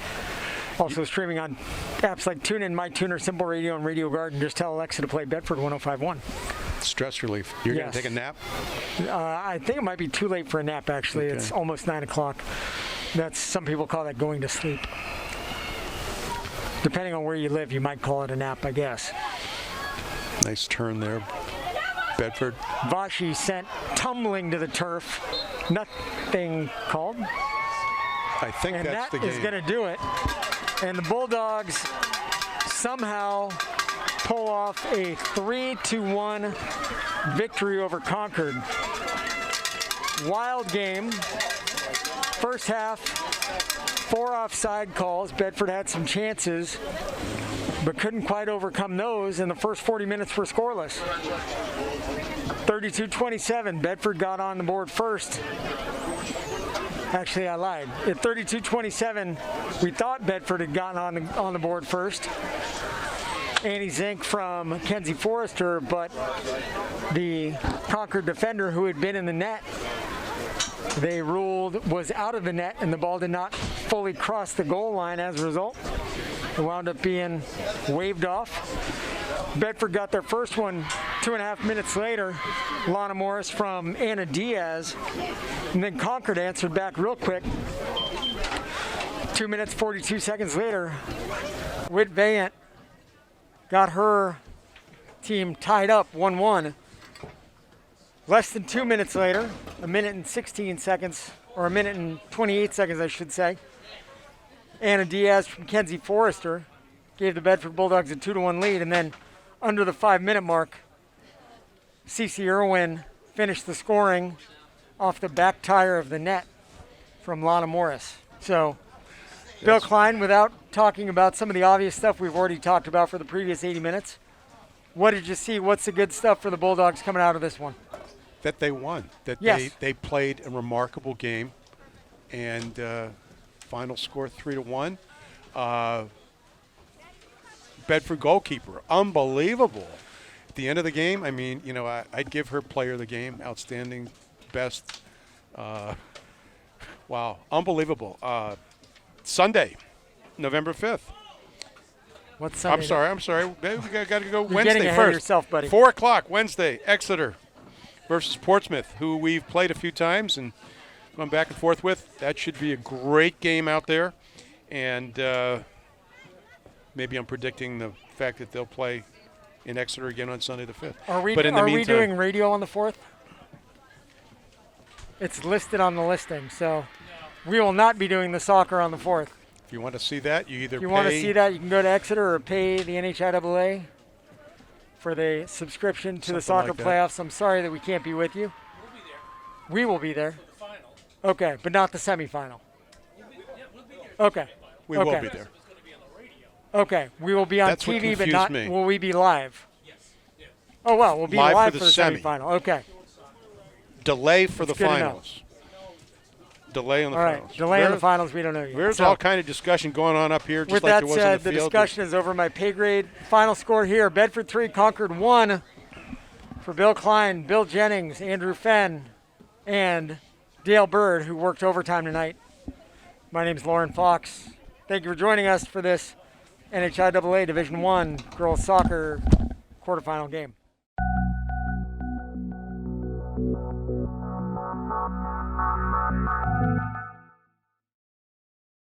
Also streaming on apps like TuneIn, MyTuner, Simple Radio, and Radio Garden. Just tell Alexa to play Bedford 105.1. Stress relief. You're going Yes. to take a nap? I think it might be too late for a nap, actually. Okay. It's almost 9 o'clock. Some people call that going to sleep. Depending on where you live, you might call it a nap, I guess. Nice turn there. Bedford. Vashi sent tumbling to the turf. Nothing called. I think And that's that the is game. going to do it. And the Bulldogs somehow pull off a 3-1 victory over Concord. Wild game. First half, 4 offside calls. Bedford had some chances, but couldn't quite overcome those, and the first 40 minutes were scoreless. 32-27, Bedford got on the board first. Actually, I lied. At 32-27, we thought Bedford had gotten on the board first. Annie Zink from Mackenzie Forrester, but the Concord defender who had been in the net, they ruled was out of the net, and the ball did not fully cross the goal line as a result. It wound up being waved off. Bedford got their first one 2.5 minutes later. Lana Morris from Anna Diaz. And then Concord answered back real quick. 2 minutes, 42 seconds later, Whit Valiant got her team tied up 1-1. Less than 2 minutes later, 1 minute and 16 seconds, or 1 minute and 28 seconds, I should say, Anna Diaz from Kenzie Forrester gave the Bedford Bulldogs a 2-1 lead, and then under the 5-minute mark, Cece Irwin finished the scoring off the back tire of the net from Lana Morris. So, Bill Klein, without talking about some of the obvious stuff we've already talked about for the previous 80 minutes, what did you see? What's the good stuff for the Bulldogs coming out of this one? That they won. That Yes. they played a remarkable game, and final score 3-1. Bedford goalkeeper, unbelievable. At the end of the game, I mean, you know, I'd give her player of the game, outstanding, best. Wow, unbelievable. Sunday, November 5th. What's Sunday? I'm sorry. We got to go You're Wednesday getting ahead first. of yourself, buddy. 4 o'clock Wednesday, Exeter versus Portsmouth, who we've played a few times and gone back and forth with. That should be a great game out there. And maybe I'm predicting the fact that they'll play in Exeter again on Sunday the 5th. Are we, but in the are we meantime, doing radio on the 4th? It's listed on the listing, so we will not be doing the soccer on the 4th. if you want to see that, you either If you pay. want to see that, you can go to Exeter or pay the NHIAA for the subscription to the Something soccer like that. playoffs. I'm sorry that we can't be with you. We'll be there. We will be there. The final. Okay, but not the semifinal. We'll be there. Okay. We will Okay. be there. It's going to be on the radio. Okay, we will be on That's what TV, but confused not. me. Will we be live? Yes. Yeah. Oh well, we'll be Live live for for the the semi. semifinal. Okay. Delay for the good enough. finals. Delay on the All right. finals. Delay in the There's- finals. We don't know yet. There's So, all kind of discussion going on up here, just with like that there was said, in the the field. discussion is over my pay grade. Final score here: Bedford 3, Concord 1. For Bill Klein, Bill Jennings, Andrew Fenn, and Dale Bird, who worked overtime tonight. My name's Lauren Fox. Thank you for joining us for this NHIAA Division I girls soccer quarterfinal game.